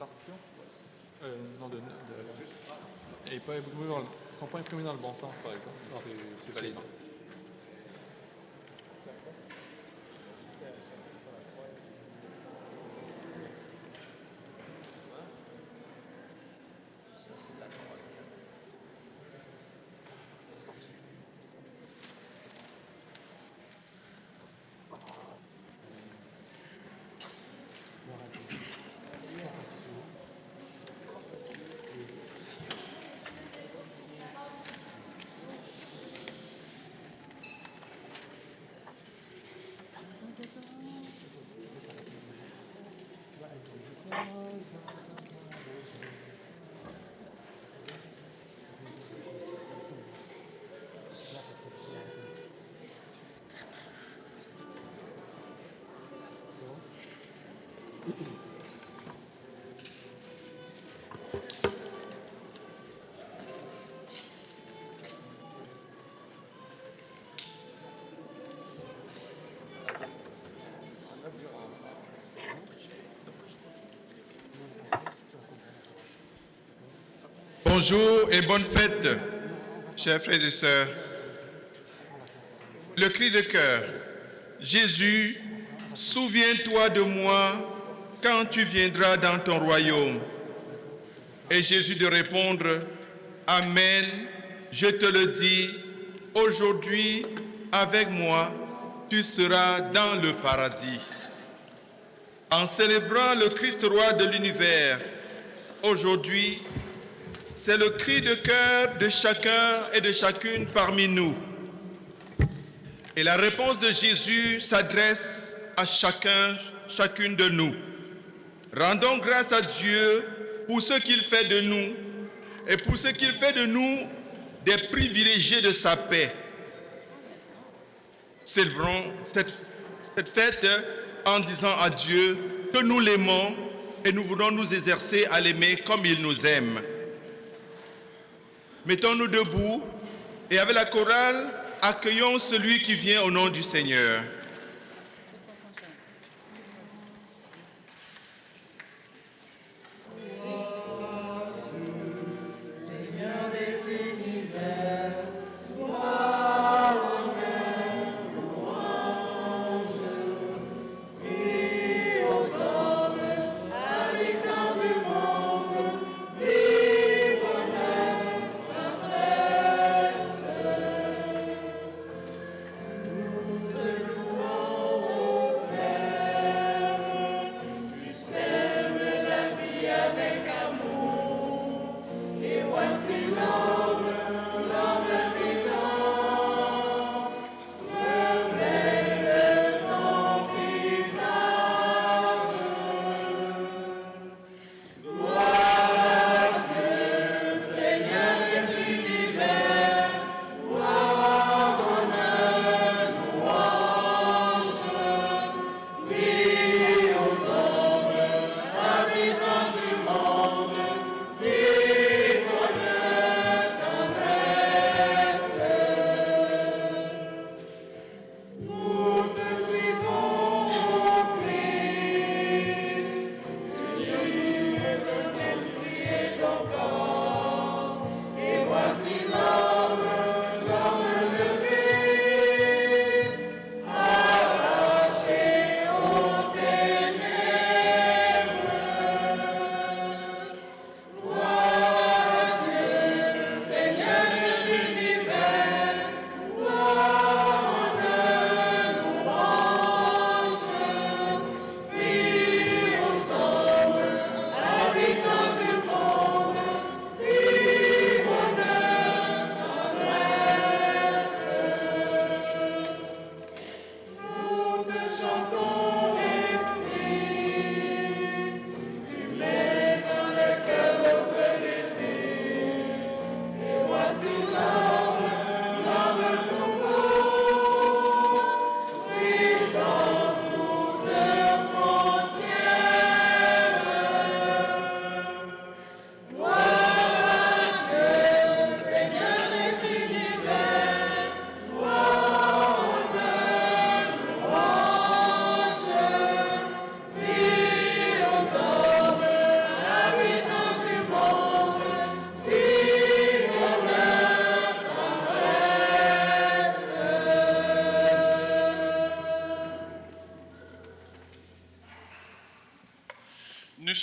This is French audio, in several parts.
partition. Non, et pas, ils sont pas imprimés dans le bon sens, par exemple. C'est validé. Bonjour et bonne fête, chers frères et sœurs. Le cri de cœur. Jésus, souviens-toi de moi quand tu viendras dans ton royaume. Et Jésus de répondre, Amen, je te le dis, aujourd'hui, avec moi, tu seras dans le paradis. En célébrant le Christ roi de l'univers, aujourd'hui, c'est le cri de cœur de chacun et de chacune parmi nous. Et la réponse de Jésus s'adresse à chacun, chacune de nous. Rendons grâce à Dieu pour ce qu'il fait de nous et pour ce qu'il fait de nous des privilégiés de sa paix. Célébrons cette fête en disant à Dieu que nous l'aimons et nous voulons nous exercer à l'aimer comme il nous aime. Mettons-nous debout et avec la chorale, accueillons celui qui vient au nom du Seigneur. Nous te louons.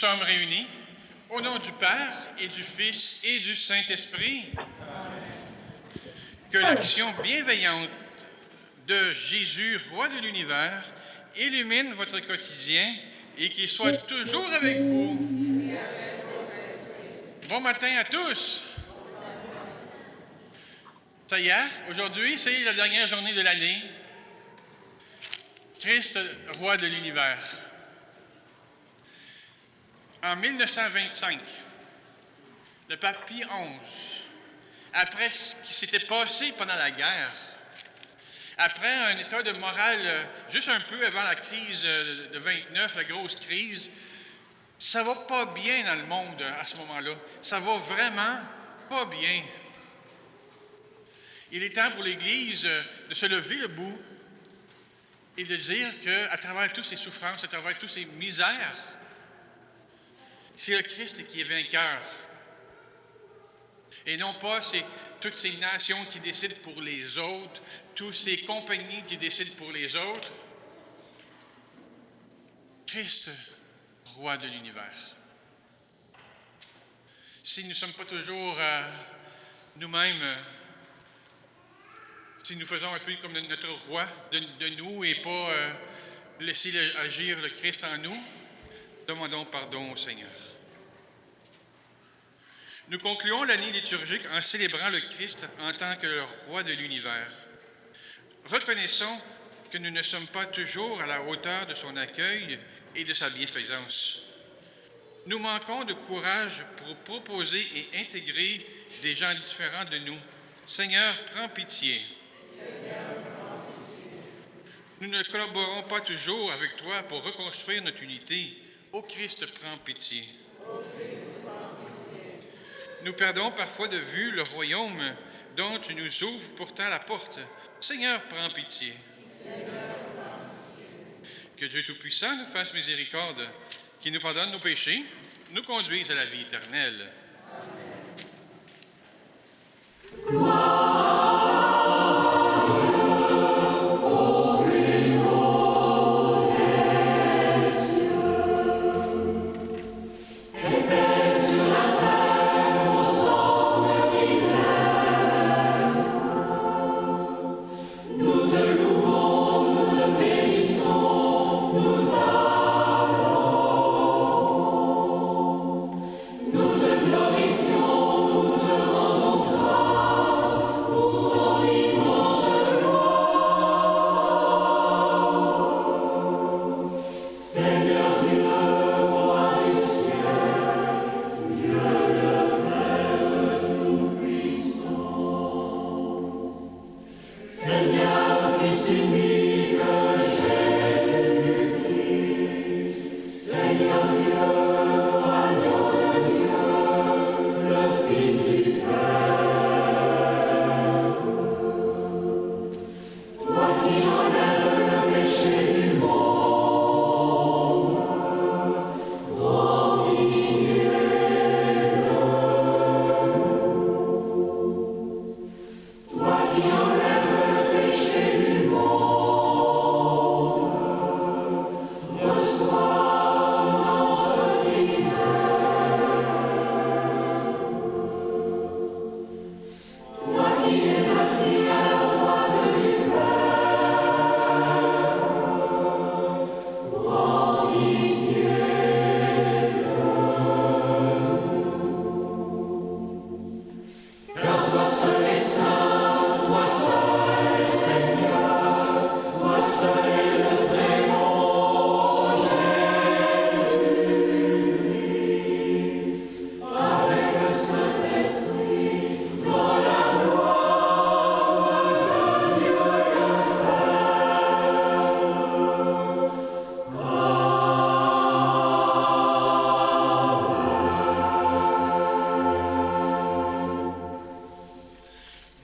sommes réunis au nom du Père et du Fils et du Saint-Esprit. Que l'action bienveillante de Jésus, roi de l'univers, illumine votre quotidien et qu'il soit toujours avec vous. Bon matin à tous. Ça y est, aujourd'hui, c'est la dernière journée de l'année. Christ, roi de l'univers. En 1925, le pape Pie XI, après ce qui s'était passé pendant la guerre, après un état de morale juste un peu avant la crise de 29, la grosse crise, ça va pas bien dans le monde à ce moment-là. Ça va vraiment pas bien. Il est temps pour l'Église de se lever le bout et de dire qu'à travers toutes ces souffrances, à travers toutes ces misères, c'est le Christ qui est vainqueur. Et non pas c'est toutes ces nations qui décident pour les autres, toutes ces compagnies qui décident pour les autres. Christ, roi de l'univers. Si nous ne sommes pas toujours nous-mêmes, si nous faisons un peu comme notre roi de nous et pas laisser agir le Christ en nous, demandons pardon au Seigneur. Nous concluons l'année liturgique en célébrant le Christ en tant que le roi de l'univers. Reconnaissons que nous ne sommes pas toujours à la hauteur de son accueil et de sa bienfaisance. Nous manquons de courage pour proposer et intégrer des gens différents de nous. Seigneur, prends pitié. Nous ne collaborons pas toujours avec toi pour reconstruire notre unité. Ô Christ, prends pitié. Nous perdons parfois de vue le royaume dont tu nous ouvres pourtant la porte. Seigneur, prends pitié. Que Dieu Tout-Puissant nous fasse miséricorde, qu'il nous pardonne nos péchés, nous conduise à la vie éternelle.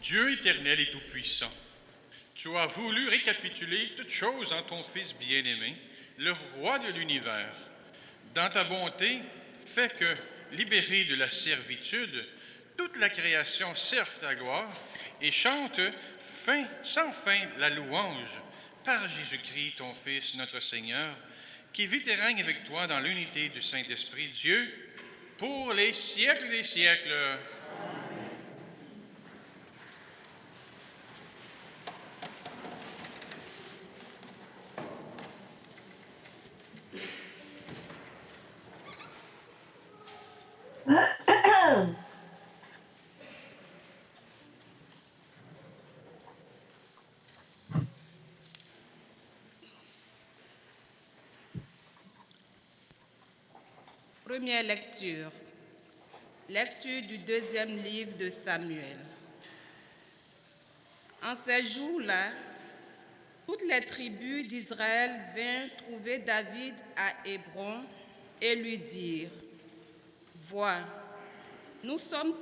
Dieu éternel et tout-puissant, tu as voulu récapituler toutes choses en ton Fils bien-aimé, le roi de l'univers. Dans ta bonté, fais que, libérée de la servitude, toute la création serve ta gloire et chante sans fin la louange par Jésus-Christ, ton Fils, notre Seigneur, qui vit et règne avec toi dans l'unité du Saint-Esprit, Dieu, pour les siècles des siècles. Première lecture. Lecture du deuxième livre de Samuel. En ces jours-là, toutes les tribus d'Israël vinrent trouver David à Hébron et lui dirent: Vois, nous sommes de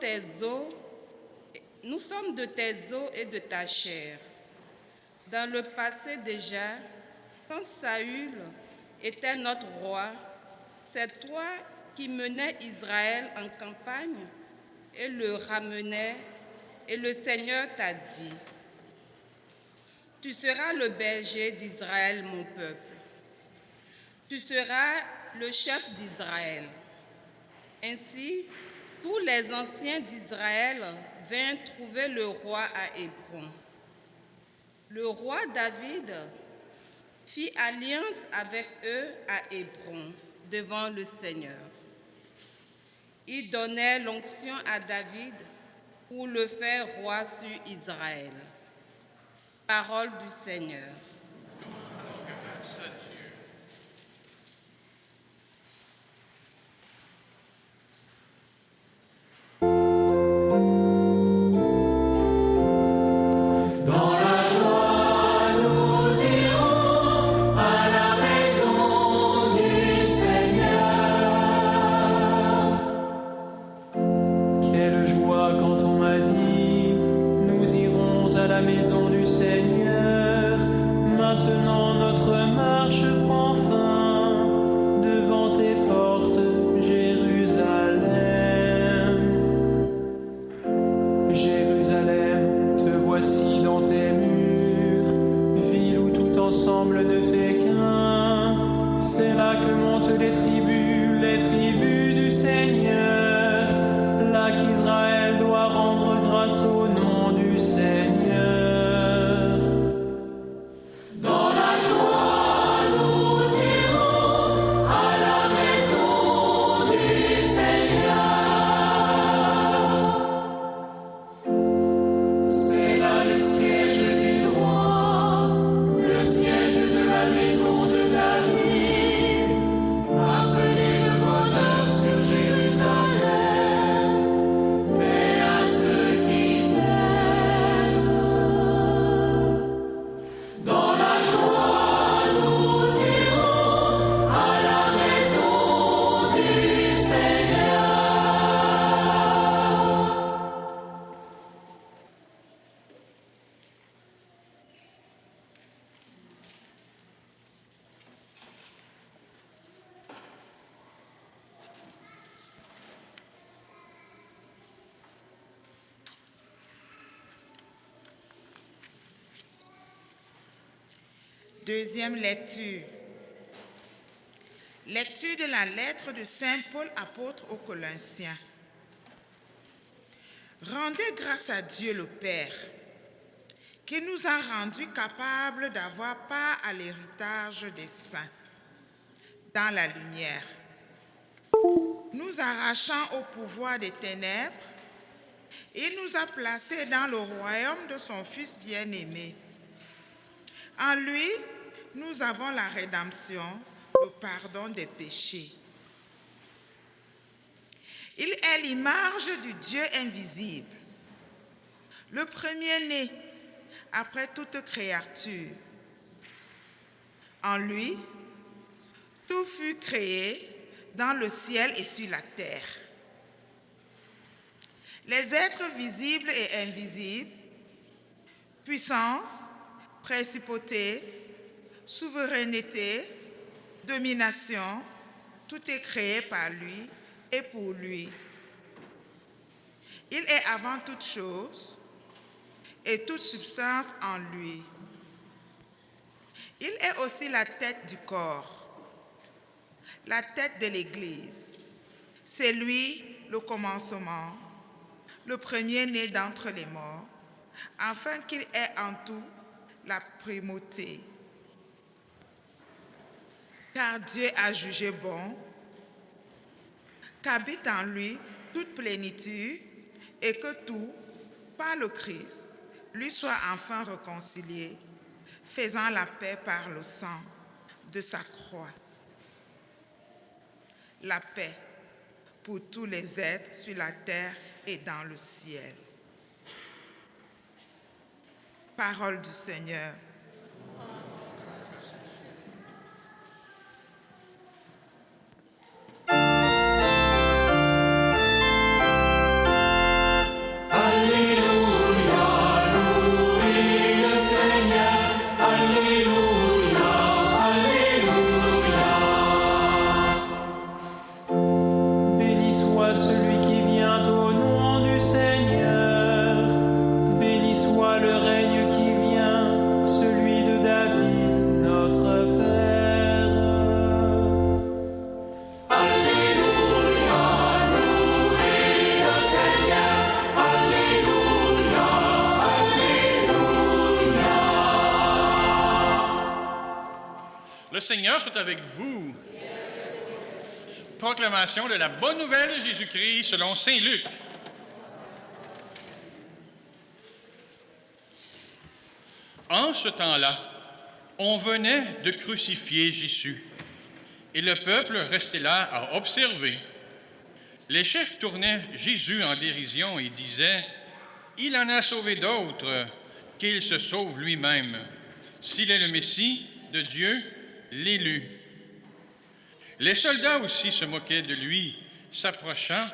tes os et de ta chair. Dans le passé déjà, quand Saül était notre roi, c'est toi qui menais Israël en campagne et le ramenais, et le Seigneur t'a dit: Tu seras le berger d'Israël, mon peuple. Tu seras le chef d'Israël. Ainsi, tous les anciens d'Israël vinrent trouver le roi à Hébron. Le roi David fit alliance avec eux à Hébron, devant le Seigneur. Il donnait l'onction à David pour le faire roi sur Israël. Parole du Seigneur. Deuxième lecture. Lecture de la lettre de Saint Paul apôtre aux Colossiens. Rendez grâce à Dieu le Père, qui nous a rendus capables d'avoir part à l'héritage des saints dans la lumière, nous arrachant au pouvoir des ténèbres, il nous a placés dans le royaume de son Fils bien-aimé. En lui, nous avons la rédemption, le pardon des péchés. Il est l'image du Dieu invisible, le premier-né après toute créature. En lui, tout fut créé dans le ciel et sur la terre. Les êtres visibles et invisibles, puissance, principauté, souveraineté, domination, tout est créé par lui et pour lui. Il est avant toute chose et toute substance en lui. Il est aussi la tête du corps. la tête de l'Église. C'est lui le commencement, le premier-né d'entre les morts, afin qu'il ait en tout la primauté. Car Dieu a jugé bon qu'habite en lui toute plénitude et que tout, par le Christ, lui soit enfin réconcilié, faisant la paix par le sang de sa croix. La paix pour tous les êtres sur la terre et dans le ciel. Parole du Seigneur. Le Seigneur soit avec vous. Proclamation de la bonne nouvelle de Jésus-Christ selon saint Luc. En ce temps-là, on venait de crucifier Jésus, et le peuple restait là à observer. Les chefs tournaient Jésus en dérision et disaient « Il en a sauvé d'autres, qu'il se sauve lui-même, s'il est le Messie de Dieu, l'élu. » Les soldats aussi se moquaient de lui, s'approchant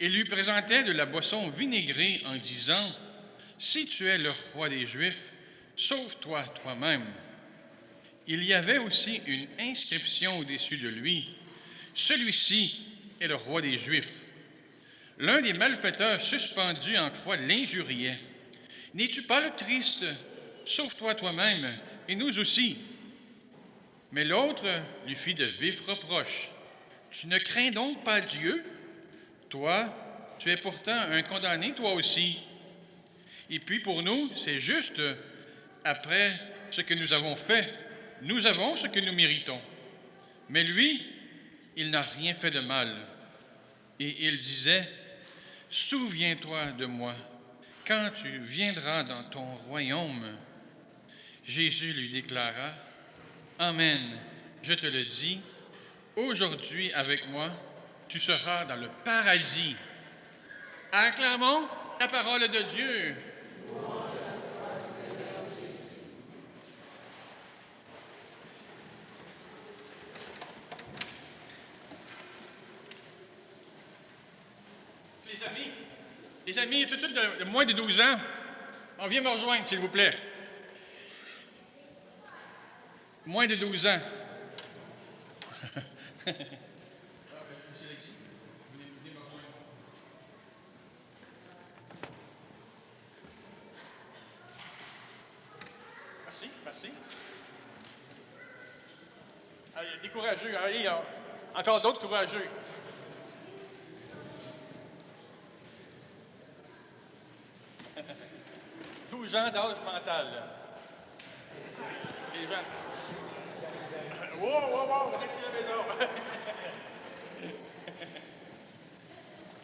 et lui présentaient de la boisson vinaigrée en disant « Si tu es le roi des Juifs, sauve-toi toi-même. » Il y avait aussi une inscription au-dessus de lui « Celui-ci est le roi des Juifs. » L'un des malfaiteurs suspendus en croix l'injuriait. « N'es-tu pas le Christ? Sauve-toi toi-même et nous aussi. » Mais l'autre lui fit de vifs reproches. « Tu ne crains donc pas Dieu? Toi, tu es pourtant un condamné, toi aussi. Et puis pour nous, c'est juste, après ce que nous avons fait, nous avons ce que nous méritons. Mais lui, il n'a rien fait de mal. » Et il disait, « Souviens-toi de moi quand tu viendras dans ton royaume. » Jésus lui déclara, « Amen, je te le dis, aujourd'hui avec moi, tu seras dans le paradis. » Acclamons la parole de Dieu. Les amis, tout de moins de 12 ans, on vient me rejoindre, s'il vous plaît. Moins de 12 ans. Merci, merci. Allez, des courageux. Allez, encore d'autres courageux. Gens d'âge mental. Les gens. Wow, qu'est-ce qu'il y avait là?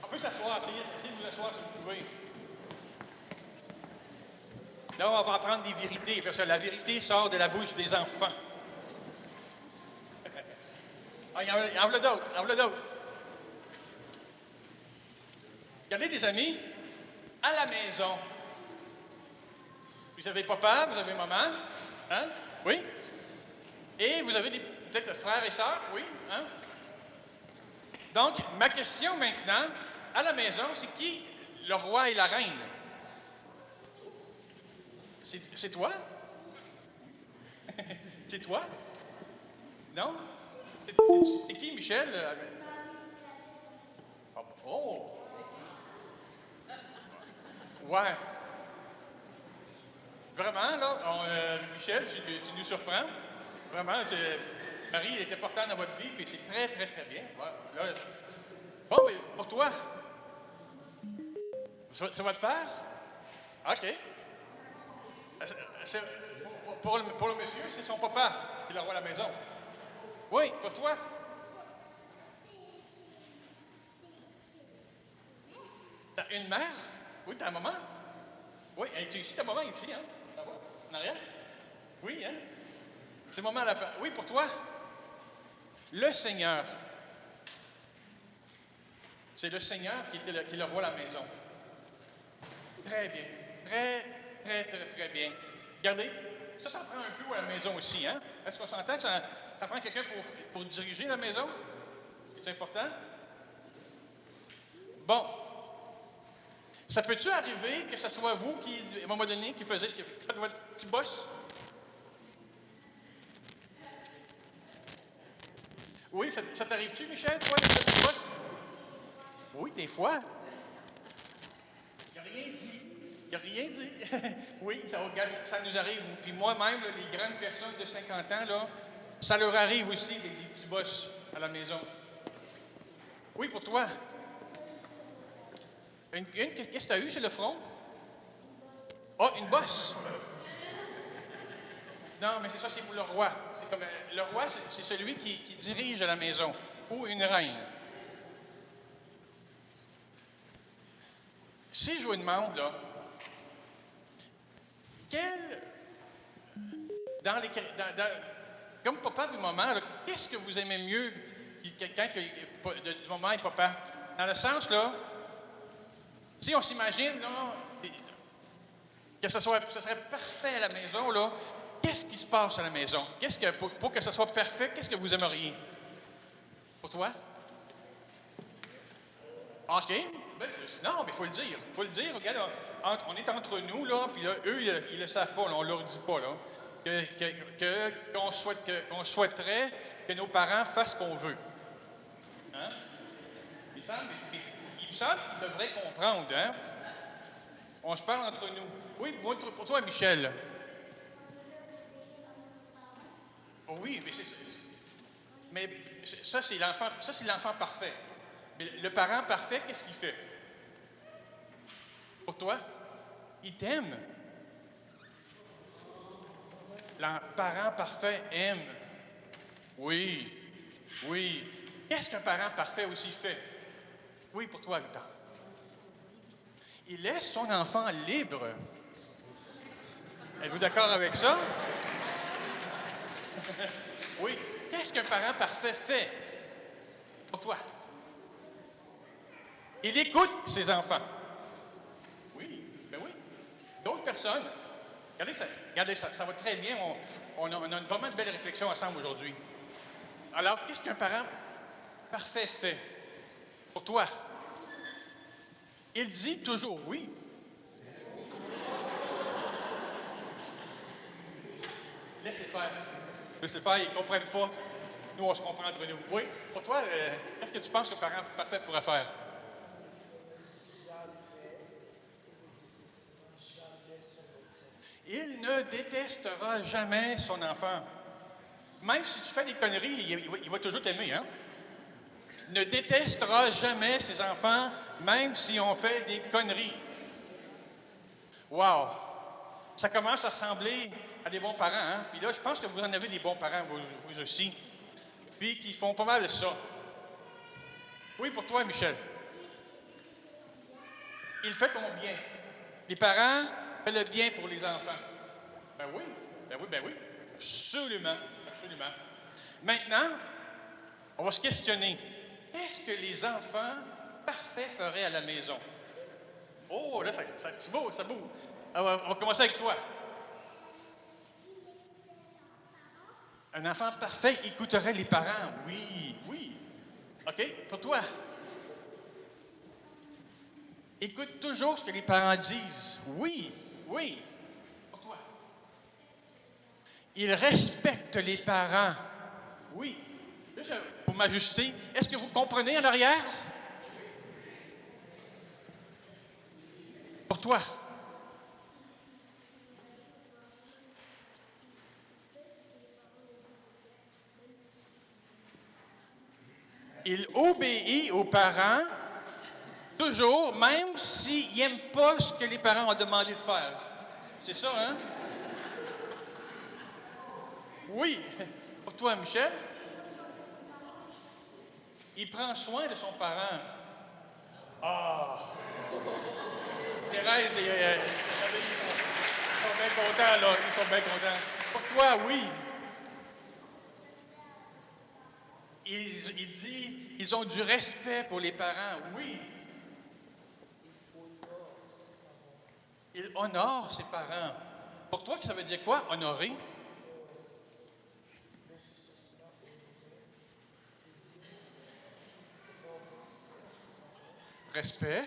On peut s'asseoir, essayez de vous asseoir si vous pouvez. Là, on va apprendre des vérités, parce que la vérité sort de la bouche des enfants. Ah, en voilà d'autres. Regardez des amis, à la maison. Vous avez papa, vous avez maman, hein? Oui? Et vous avez peut-être frères et sœurs, oui? Hein? Donc, ma question maintenant, à la maison, c'est qui le roi et la reine? C'est toi? C'est toi? Non? C'est qui, Michel? Oh! Ouais. Vraiment, là, Michel, tu nous surprends. Vraiment, Marie, il est important dans votre vie, puis c'est très, très, très bien. Là, bon, mais pour toi, c'est votre père? OK. Pour le monsieur, c'est son papa qui le roi à la maison. Oui, pour toi? T'as une mère? Oui, t'as un maman? Oui, tu es ici, ta maman est ici, hein? Là-bas, en arrière? Oui, hein? C'est le moment à la... Oui, pour toi? Le Seigneur. C'est le Seigneur qui est le roi à la maison. Très bien. Très, très, très, très bien. Regardez, ça prend un peu à la maison aussi, hein? Est-ce qu'on s'entend que ça prend quelqu'un pour diriger la maison? C'est important? Bon. Ça peut-tu arriver que ce soit vous qui, à un moment donné, qui faites votre petit boss? Oui, ça t'arrive-tu, Michel, toi, le petit boss? Oui, des fois. Il n'a rien dit. Il n'a rien dit. Oui, ça nous arrive. Puis moi-même, là, les grandes personnes de 50 ans, là, ça leur arrive aussi, des petits boss à la maison. Oui, pour toi. Qu'est-ce que tu as eu sur le front? Oh, une bosse. Non, mais c'est ça, c'est pour le roi. C'est comme, le roi, c'est celui qui dirige la maison, ou une reine. Si je vous demande, là, comme papa et maman, qu'est-ce que vous aimez mieux quand maman et papa? Dans le sens, là, si on s'imagine, là, que ce serait parfait à la maison, là, qu'est-ce qui se passe à la maison? Pour que ce soit parfait, qu'est-ce que vous aimeriez? Pour toi? OK. Ben, non, mais il faut le dire. Il faut le dire. Regarde, on est entre nous, là, puis là, eux, ils le savent pas, là, on leur dit pas, là, qu'on souhaiterait que nos parents fassent ce qu'on veut. Hein? Il me semble qu'ils devraient comprendre, hein? On se parle entre nous. Oui, pour toi, Michel. Oh oui, mais ça, c'est l'enfant parfait. Mais le parent parfait, qu'est-ce qu'il fait? Pour toi, il t'aime. Le parent parfait aime. Oui, oui. Qu'est-ce qu'un parent parfait aussi fait? Oui, pour toi, Victor. Il laisse son enfant libre. Êtes-vous d'accord avec ça? Oui. Qu'est-ce qu'un parent parfait fait? Pour toi. Il écoute ses enfants. Oui, ben oui. D'autres personnes. Regardez ça, ça va très bien. On a vraiment de belles réflexions ensemble aujourd'hui. Alors, qu'est-ce qu'un parent parfait fait? Pour toi. Il dit toujours oui. Laissez faire. Laissez faire, ils ne comprennent pas. Nous, on se comprend entre nous. Oui. Pour toi, qu'est-ce que tu penses qu'un parent parfait pourrait faire? Il ne détestera jamais son enfant. Même si tu fais des conneries, il va toujours t'aimer, hein? Ne détestera jamais ses enfants, même si on fait des conneries. Wow! Ça commence à ressembler à des bons parents, hein? Puis là, je pense que vous en avez des bons parents, vous aussi. Puis qui font pas mal de ça. Oui, pour toi, Michel. Il fait ton bien. Les parents font le bien pour les enfants. Ben oui, ben oui, ben oui. Absolument, absolument. Maintenant, on va se questionner. Qu'est-ce que les enfants parfaits feraient à la maison? Oh, là, c'est beau, c'est beau. Alors, on va commencer avec toi. Un enfant parfait écouterait les parents. Oui, oui. OK, pour toi. Écoute toujours ce que les parents disent. Oui, oui. Pour toi. Il respecte les parents. Oui. Juste pour m'ajuster, est-ce que vous comprenez en arrière? Pour toi. Il obéit aux parents, toujours, même s'il n'aime pas ce que les parents ont demandé de faire. C'est ça, hein? Oui. Pour toi, Michel? Il prend soin de son parent. Ah! Thérèse et ils sont bien contents, là. Ils sont bien contents. Pour toi, oui. Il dit, ils ont du respect pour les parents. Oui. Il honore ses parents. Pour toi, ça veut dire quoi, honorer? Respect.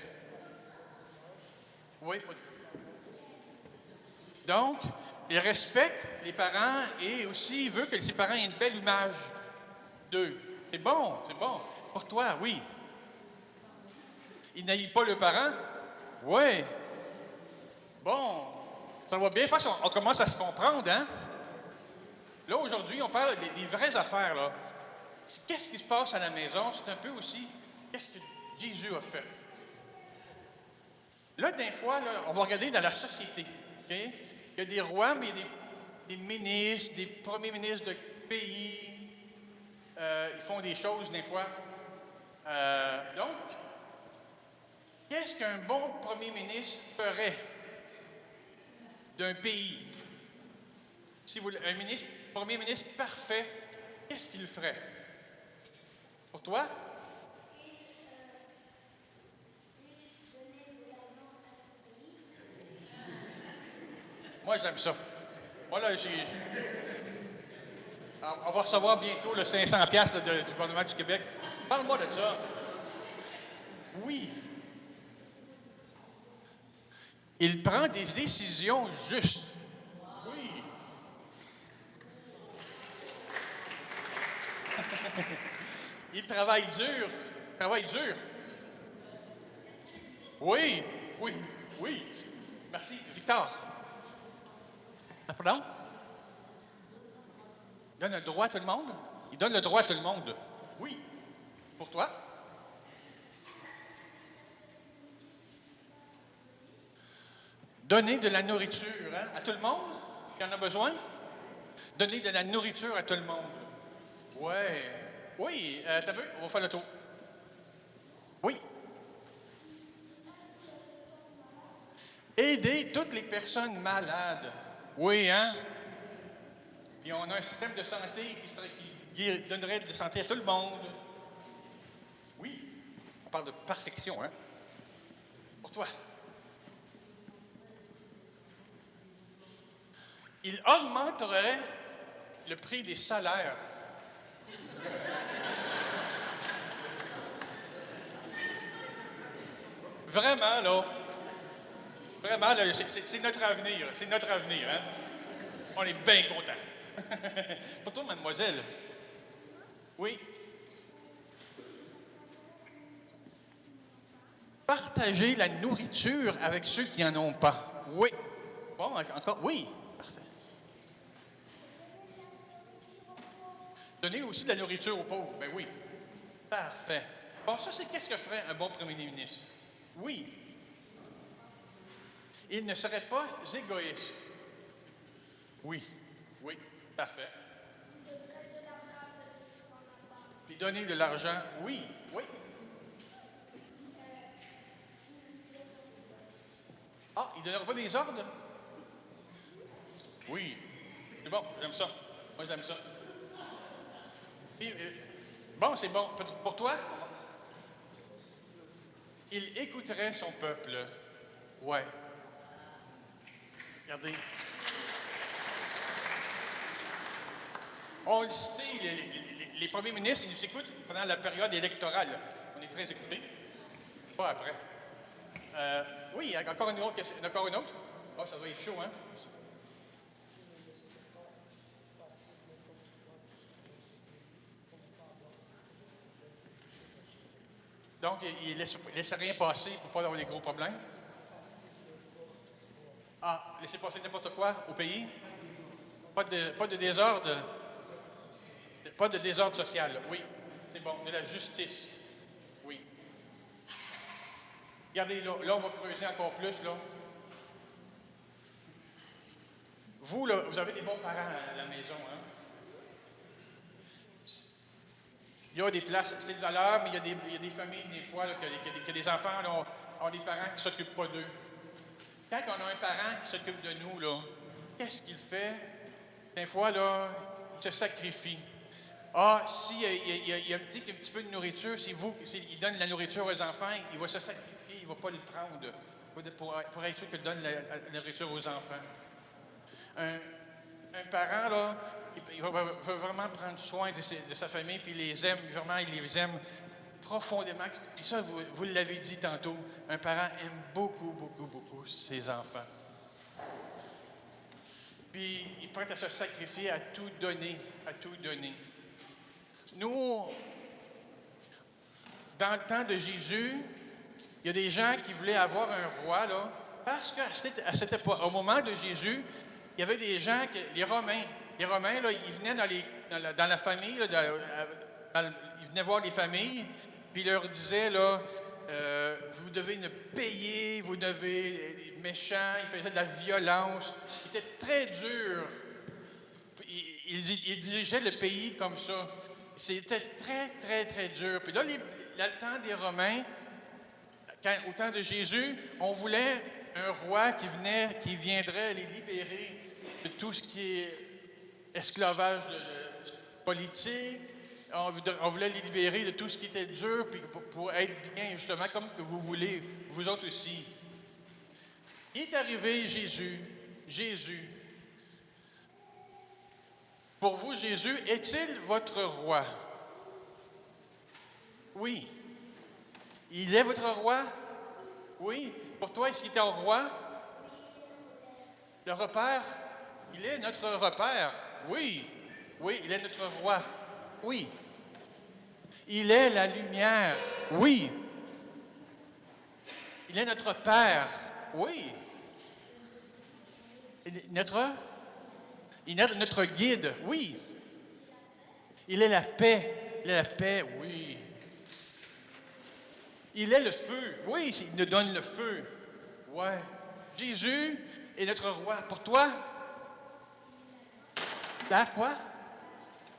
Oui. Donc, il respecte les parents et aussi il veut que ses parents aient une belle image d'eux. C'est bon, c'est bon. Pour toi, oui. Il n'haït pas le parent? Oui. Bon, ça va bien. Je pense qu'on commence à se comprendre, hein? Là, aujourd'hui, on parle des vraies affaires, là. Qu'est-ce qui se passe à la maison? C'est un peu aussi, qu'est-ce que Jésus a fait? Là, des fois, là, on va regarder dans la société, OK? Il y a des rois, mais il y a des ministres, des premiers ministres de pays. Ils font des choses, des fois. Donc, qu'est-ce qu'un bon premier ministre ferait d'un pays? Si vous, premier ministre parfait, qu'est-ce qu'il ferait? Pour toi? Moi, j'aime ça. Moi, là, on va recevoir bientôt le 500$ là, du gouvernement du Québec. Parle-moi de ça. Oui. Il prend des décisions justes. Oui. Il travaille dur. Travaille dur. Oui, oui, oui. Merci. Victor. Ah, pardon? Il donne le droit à tout le monde? Il donne le droit à tout le monde. Oui. Pour toi? Donner de la nourriture hein, à tout le monde qui en a besoin. Donner de la nourriture à tout le monde. Ouais. Oui, t'as vu? On va faire le tour. Oui. Aider toutes les personnes malades. Oui, hein? Puis on a un système de santé qui donnerait de la santé à tout le monde. Oui. On parle de perfection, hein? Pour toi. Il augmenterait le prix des salaires. Vraiment, là. Vraiment, là, c'est notre avenir. C'est notre avenir, hein? On est bien contents. Pour toi, mademoiselle. Oui. Partager la nourriture avec ceux qui n'en ont pas. Oui. Bon, encore, oui. Parfait. Donner aussi de la nourriture aux pauvres. Ben oui. Parfait. Bon, ça, c'est qu'est-ce que ferait un bon premier ministre? Oui. Il ne serait pas égoïste. Oui. Oui. Parfait. Puis donner de l'argent. Oui. Oui. Ah, il ne donnera pas des ordres? Oui. C'est bon, j'aime ça. Moi, j'aime ça. Puis, bon, c'est bon. Pour toi? Il écouterait son peuple. Ouais. Regardez. On le sait, les premiers ministres, ils nous écoutent pendant la période électorale. On est très écoutés. Pas après. Oui, encore une autre. Encore une autre? Oh, ça doit être chaud, hein? Donc, il ne laisse rien passer pour ne pas avoir des gros problèmes. Ah, laisser passer n'importe quoi au pays? Pas de désordre? Pas de désordre social, oui. C'est bon, de la justice. Oui. Regardez, là, on va creuser encore plus, là. Vous, là, vous avez des bons parents à la maison, hein? Il y a des places, c'est de valeur, mais il y a des familles, des fois, là, que des enfants là, ont des parents qui ne s'occupent pas d'eux. Quand on a un parent qui s'occupe de nous, là, qu'est-ce qu'il fait? Des fois, là, il se sacrifie. Ah, s'il y a un petit peu de nourriture, s'il donne la nourriture aux enfants, il va se sacrifier, il ne va pas le prendre pour être sûr qu'il donne la nourriture aux enfants. Un parent, là, il va vraiment prendre soin de sa famille, puis il les aime, vraiment, il les aime profondément. Puis ça, vous l'avez dit tantôt, un parent aime beaucoup, beaucoup, beaucoup ses enfants. Puis il est prêt à se sacrifier, à tout donner, à tout donner. Nous, dans le temps de Jésus, il y a des gens qui voulaient avoir un roi, là, parce qu'à cette époque, au moment de Jésus, il y avait des gens, les Romains, là, ils venaient dans la famille, là, ils venaient voir les familles, puis ils leur disaient, là, vous devez ne payer, vous devez être méchants, ils faisaient de la violence, ils étaient très durs. Ils dirigeaient le pays comme ça. C'était très, très, très dur. Puis là, le temps des Romains, au temps de Jésus, on voulait un roi qui viendrait les libérer de tout ce qui est esclavage politique. On voulait les libérer de tout ce qui était dur puis pour être bien, justement, comme que vous voulez, vous autres aussi. Il est arrivé Jésus. Pour vous, Jésus, est-il votre roi? Oui. Il est votre roi? Oui. Pour toi, est-ce qu'il était un roi? Le repère? Il est notre repère? Oui. Oui, il est notre roi? Oui. Il est la lumière? Oui. Il est notre Père? Oui. Il est notre guide? Oui. Il est la paix? Il est la paix? Oui. Il est le feu? Oui, il nous donne le feu. Ouais. Jésus est notre roi. Pour toi? La quoi?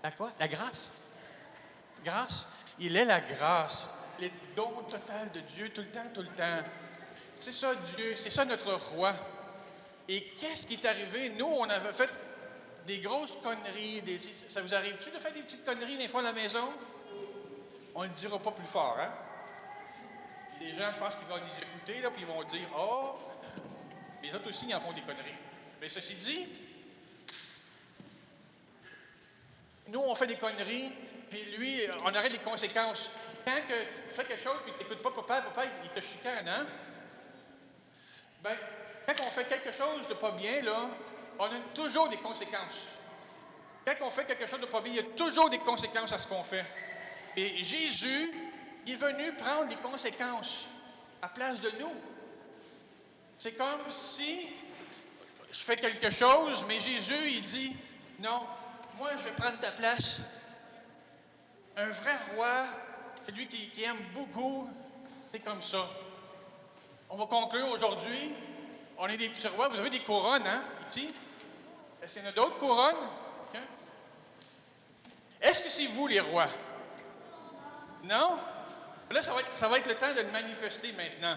La quoi? La grâce? Grâce? Il est la grâce. Les dons total de Dieu, tout le temps, tout le temps. C'est ça Dieu, c'est ça notre roi. Et qu'est-ce qui est arrivé? Nous, on avait fait des grosses conneries. Ça vous arrive-tu de faire des petites conneries des fois à la maison? On ne le dira pas plus fort, hein? Les gens, je pense qu'ils vont nous écouter, là, puis ils vont dire « Oh! » Les autres aussi, ils en font des conneries. Mais ceci dit, nous, on fait des conneries, puis lui, on aurait des conséquences. Quand tu fais quelque chose et que tu n'écoutes pas papa, il te chicane, hein? Bien, quand on fait quelque chose de pas bien, là, on a toujours des conséquences. Quand on fait quelque chose de pas bien, il y a toujours des conséquences à ce qu'on fait. Et Jésus est venu prendre les conséquences à place de nous. C'est comme si je fais quelque chose, mais Jésus, il dit, non, moi, je vais prendre ta place. Un vrai roi, celui qui aime beaucoup, c'est comme ça. On va conclure aujourd'hui. On est des petits rois. Vous avez des couronnes, hein, ici? Est-ce qu'il y en a d'autres couronnes? Okay. Est-ce que c'est vous, les rois? Non? Là, ça va être le temps de le manifester maintenant.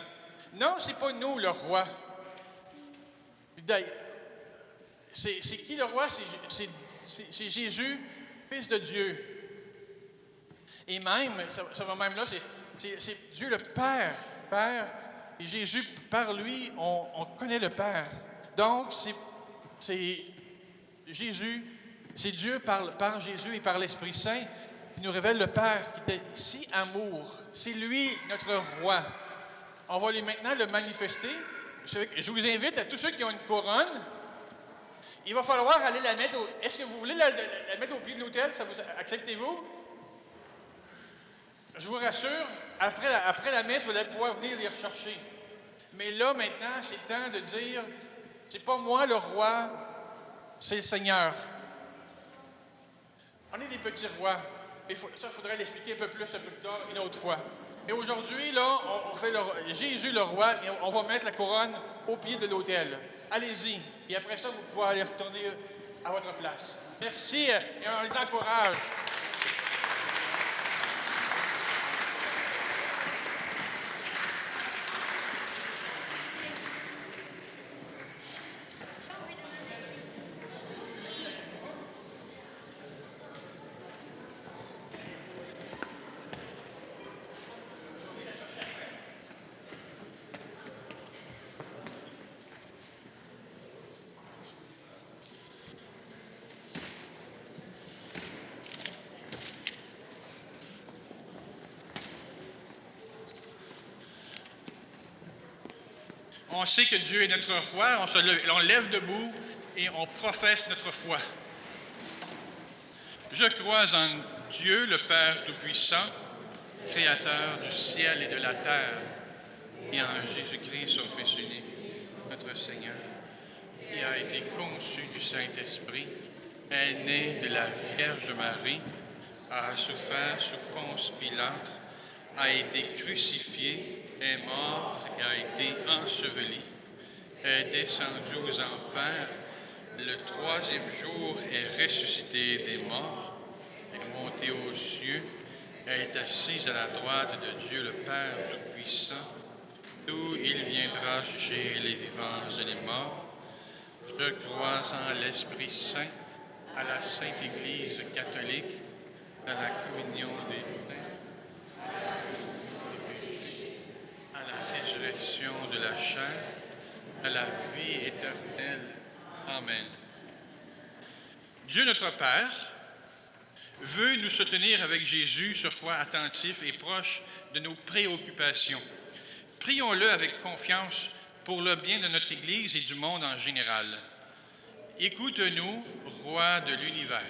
Non, c'est pas nous, le roi. C'est qui le roi? C'est Jésus, Fils de Dieu. Et même, ça va même là, c'est Dieu le Père. Père. Et Jésus, par lui, on connaît le Père. Donc, c'est Jésus, c'est Dieu par Jésus et par l'Esprit Saint qui nous révèle le Père qui était si amour. C'est lui, notre roi. On va maintenant le manifester. Je vous invite à tous ceux qui ont une couronne, il va falloir aller la mettre Est-ce que vous voulez la mettre au pied de l'autel? Acceptez-vous? Je vous rassure, après la messe, vous allez pouvoir venir les rechercher. Mais là, maintenant, c'est le temps de dire, c'est pas moi le roi, c'est le Seigneur. On est des petits rois. Ça, il faudrait l'expliquer un peu plus tard, une autre fois. Et aujourd'hui, là, on fait Jésus le roi et on va mettre la couronne au pied de l'autel. Allez-y. Et après ça, vous pouvez aller retourner à votre place. Merci et on les encourage. On sait que Dieu est notre roi, on lève debout et on professe notre foi. Je crois en Dieu, le Père Tout-Puissant, Créateur du ciel et de la terre, et en Jésus-Christ, son Fils unique, notre Seigneur, qui a été conçu du Saint-Esprit, est né de la Vierge Marie, a souffert sous Ponce Pilate, a été crucifié, est mort et a été enseveli, est descendu aux enfers, le troisième jour est ressuscité des morts, est monté aux cieux, est assis à la droite de Dieu le Père Tout-Puissant, d'où il viendra juger les vivants et les morts. Je crois en l'Esprit Saint, à la Sainte Église catholique, à la communion des saints, à la résurrection de la chair, à la vie éternelle. Amen. Dieu notre Père veut nous soutenir avec Jésus, ce roi attentif et proche de nos préoccupations. Prions-le avec confiance pour le bien de notre Église et du monde en général. Écoute-nous, roi de l'univers.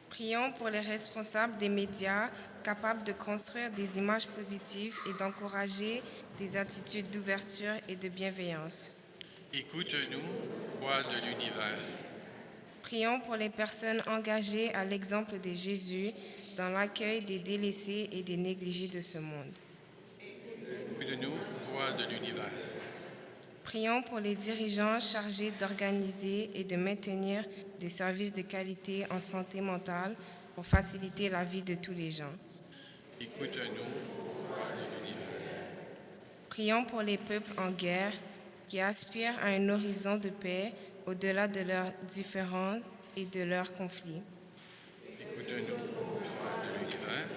Prions pour les responsables des médias capables de construire des images positives et d'encourager des attitudes d'ouverture et de bienveillance. Écoute-nous, roi de l'univers. Prions pour les personnes engagées à l'exemple de Jésus dans l'accueil des délaissés et des négligés de ce monde. Écoute-nous, roi de l'univers. Prions pour les dirigeants chargés d'organiser et de maintenir des services de qualité en santé mentale pour faciliter la vie de tous les gens. Écoute-nous, roi de l'univers. Prions pour les peuples en guerre qui aspirent à un horizon de paix au-delà de leurs différends et de leurs conflits. Écoute-nous, roi de l'univers.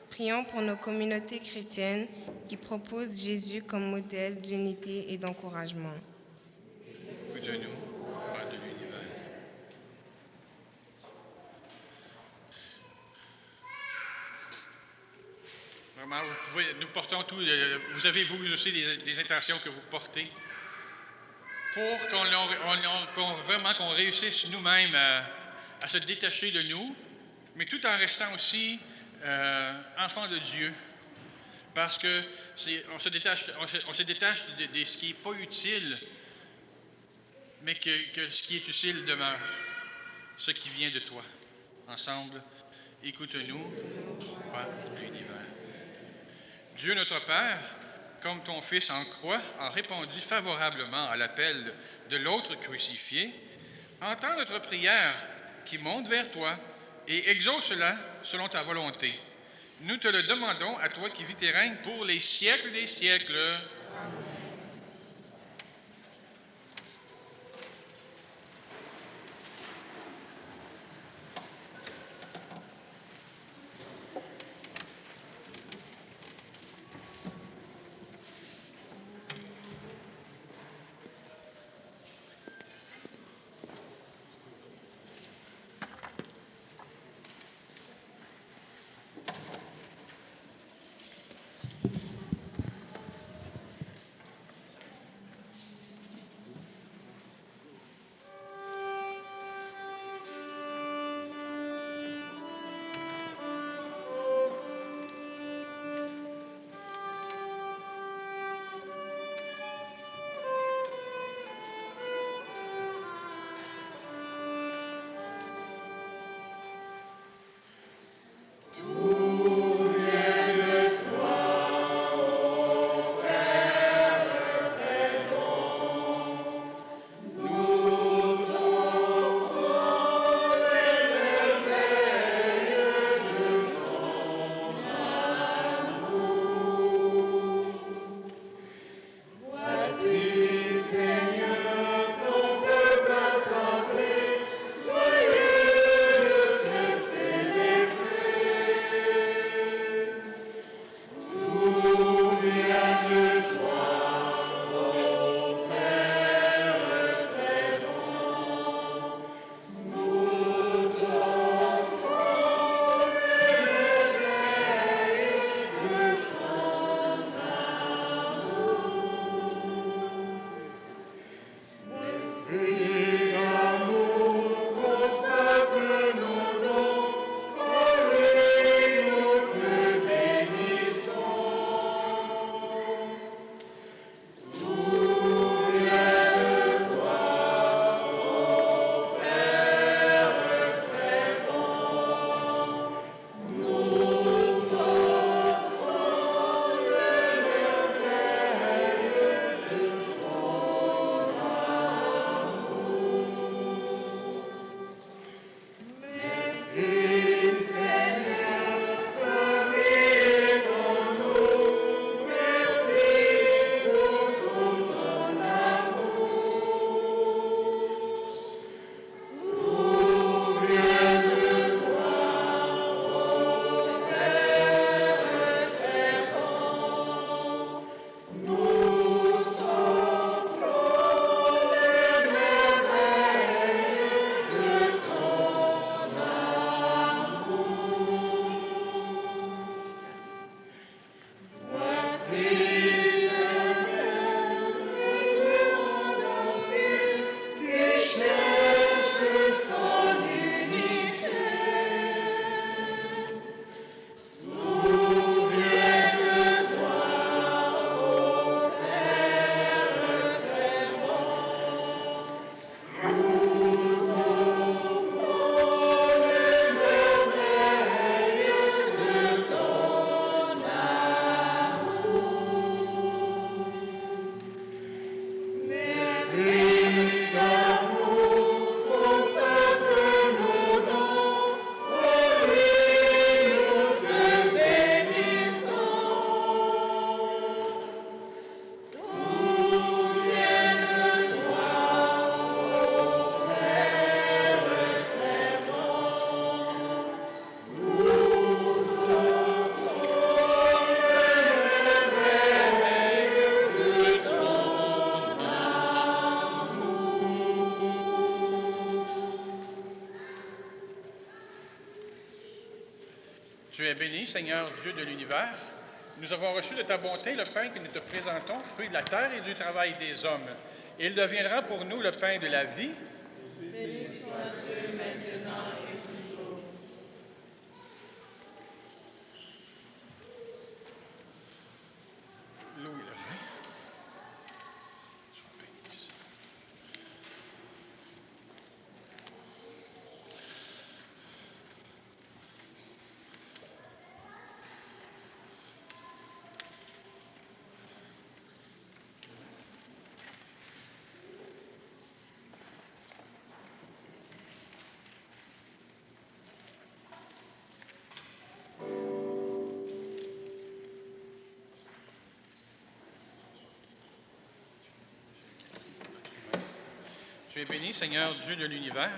Prions pour nos communautés chrétiennes qui proposent Jésus comme modèle d'unité et d'encouragement. Écoute-nous, roi de l'univers. Vraiment, nous portons tout, vous avez vous aussi des intentions que vous portez pour qu'on réussisse nous-mêmes à se détacher de nous, mais tout en restant aussi enfants de Dieu. Parce que on se détache de ce qui n'est pas utile, mais que ce qui est utile demeure, ce qui vient de toi. Ensemble, écoute-nous, roi de l'univers. Dieu notre Père, comme ton Fils en croix a répondu favorablement à l'appel de l'autre crucifié, entends notre prière qui monte vers toi et exauce-la selon ta volonté. Nous te le demandons à toi qui vis et règnes pour les siècles des siècles. béni, Seigneur Dieu de l'univers. Nous avons reçu de ta bonté le pain que nous te présentons, fruit de la terre et du travail des hommes. Il deviendra pour nous le pain de la vie. Béni soit Dieu maintenant et toujours. L'eau et le vin. Sois béni. Tu es béni, Seigneur Dieu de l'univers.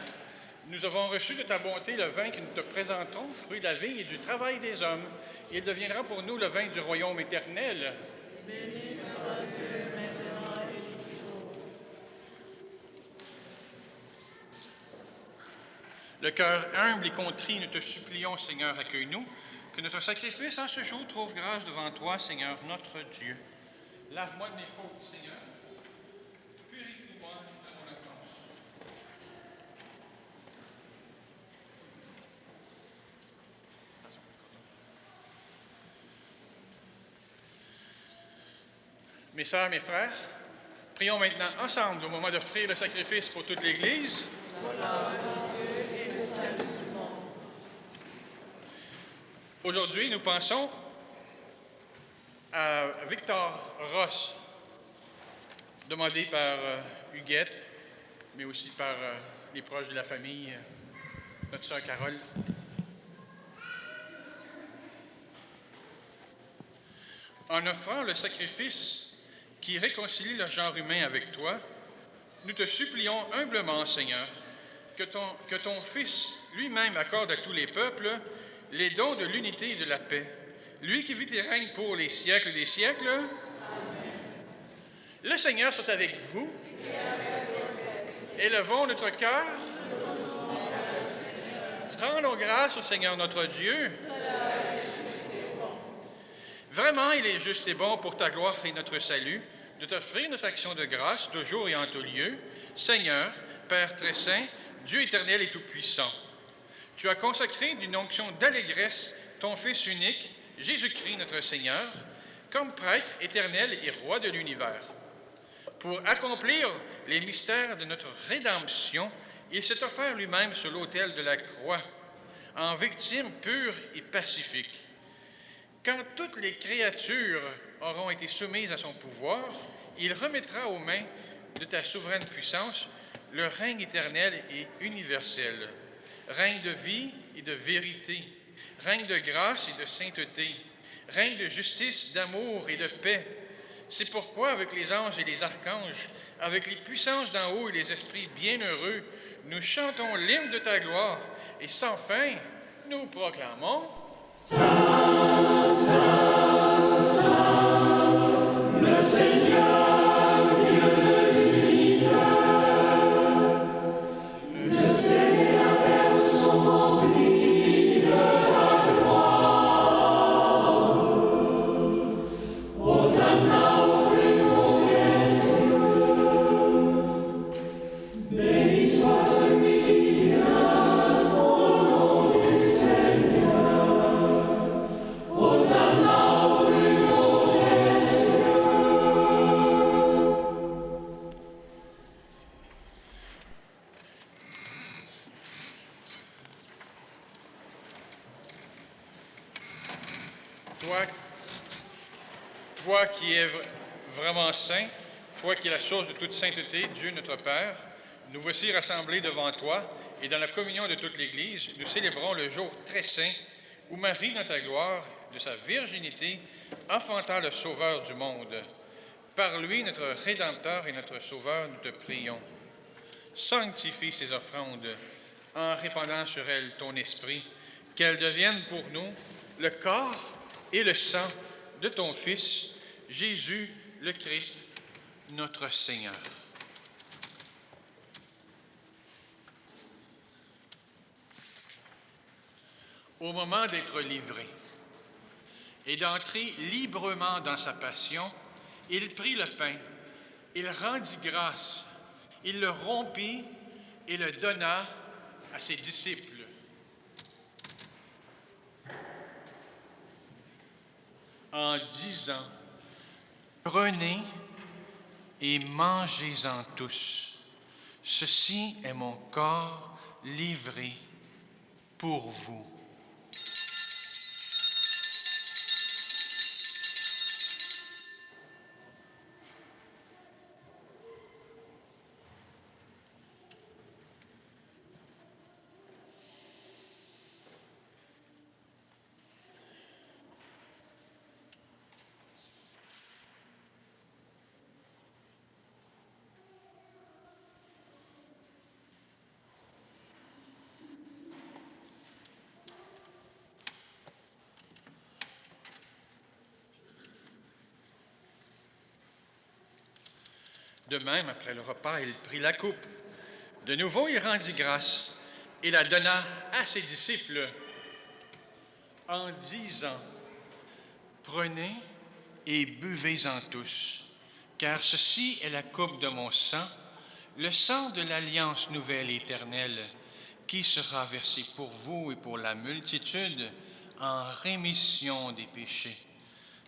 Nous avons reçu de ta bonté le vin que nous te présentons, fruit de la vie et du travail des hommes. Il deviendra pour nous le vin du royaume éternel. Béni soit Dieu maintenant et toujours. Le cœur humble et contrit, nous te supplions, Seigneur, accueille-nous. Que notre sacrifice en ce jour trouve grâce devant toi, Seigneur, notre Dieu. Lave-moi de mes fautes, Seigneur. Purifie-moi de mon offense. Mes sœurs, mes frères, prions maintenant ensemble au moment d'offrir le sacrifice pour toute l'Église. Aujourd'hui, nous pensons à Victor Ross, demandé par Huguette, mais aussi par les proches de la famille, notre sœur Carole. En offrant le sacrifice qui réconcilie le genre humain avec toi, nous te supplions humblement, Seigneur, que ton Fils lui-même accorde à tous les peuples les dons de l'unité et de la paix, lui qui vit et règne pour les siècles des siècles. Amen. Le Seigneur soit avec vous. Élevons notre cœur. Rendons grâce au Seigneur notre Dieu. Vraiment, il est juste et bon pour ta gloire et notre salut de t'offrir notre action de grâce de jour et en tout lieu. Seigneur, Père très saint, Dieu éternel et tout-puissant, tu as consacré d'une onction d'allégresse ton Fils unique, Jésus-Christ notre Seigneur, comme prêtre éternel et roi de l'univers. Pour accomplir les mystères de notre rédemption, il s'est offert lui-même sur l'autel de la croix, en victime pure et pacifique. Quand toutes les créatures auront été soumises à son pouvoir, il remettra aux mains de ta souveraine puissance le règne éternel et universel, règne de vie et de vérité, règne de grâce et de sainteté, règne de justice, d'amour et de paix. C'est pourquoi, avec les anges et les archanges, avec les puissances d'en haut et les esprits bienheureux, nous chantons l'hymne de ta gloire et sans fin, nous proclamons Saint, Saint, Saint, le Seigneur, Dieu de l'univers. Le ciel et la terre sont remplis de ta gloire. Hosanna au plus haut des cieux. Béni soit celui qui vient au nom du Seigneur. Hosanna au plus haut des cieux. Toi qui es vraiment saint, toi qui es la source de toute sainteté, Dieu notre Père, nous voici rassemblés devant toi et dans la communion de toute l'Église, nous célébrons le jour très saint où Marie, dans ta gloire, de sa virginité, enfanta le Sauveur du monde. Par lui, notre Rédempteur et notre Sauveur, nous te prions. Sanctifie ces offrandes en répandant sur elles ton esprit, qu'elles deviennent pour nous le corps et le sang de ton Fils, Jésus le Christ, notre Seigneur. Au moment d'être livré, Et d'entrer librement dans sa passion, il prit le pain, il rendit grâce, il le rompit et le donna à ses disciples. En disant, « Prenez et mangez-en tous. Ceci est mon corps livré pour vous. » De même, après le repas, il prit la coupe. De nouveau, il rendit grâce et la donna à ses disciples en disant, « Prenez et buvez-en tous, car ceci est la coupe de mon sang, le sang de l'alliance nouvelle et éternelle, qui sera versé pour vous et pour la multitude en rémission des péchés.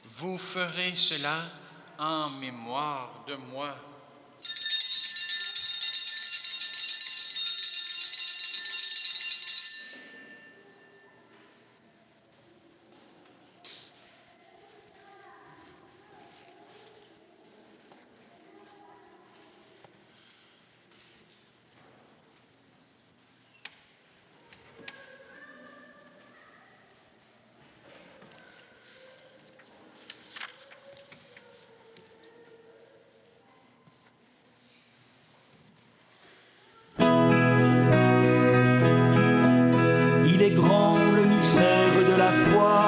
Vous ferez cela en mémoire de moi. » Il est grand le mystère de la foi.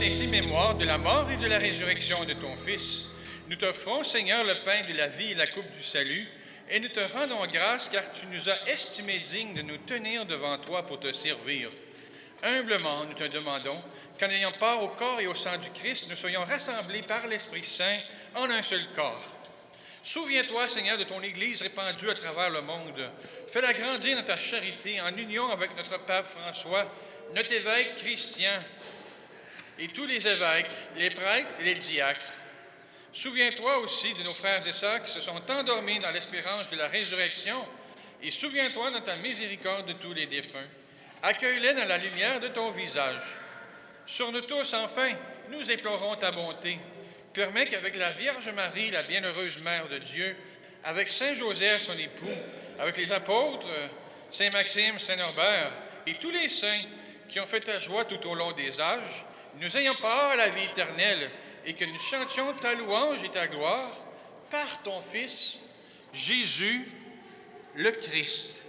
Ainsi mémoire de la mort et de la résurrection de ton Fils, nous t'offrons, Seigneur, le pain de la vie et la coupe du salut, et nous te rendons grâce car tu nous as estimés dignes de nous tenir devant toi pour te servir. Humblement, nous te demandons qu'en ayant part au corps et au sang du Christ, nous soyons rassemblés par l'Esprit Saint en un seul corps. Souviens-toi, Seigneur, de ton Église répandue à travers le monde. Fais-la grandir dans ta charité en union avec notre Pape François, notre évêque Christian, et tous les évêques, les prêtres et les diacres. Souviens-toi aussi de nos frères et sœurs qui se sont endormis dans l'espérance de la résurrection, et souviens-toi dans ta miséricorde de tous les défunts. Accueille-les dans la lumière de ton visage. Sur nous tous, enfin, nous implorons ta bonté. Permets qu'avec la Vierge Marie, la bienheureuse Mère de Dieu, avec Saint Joseph, son époux, avec les apôtres, Saint Maxime, Saint Norbert, et tous les saints qui ont fait ta joie tout au long des âges, nous ayons part à la vie éternelle et que nous chantions ta louange et ta gloire par ton Fils, Jésus le Christ.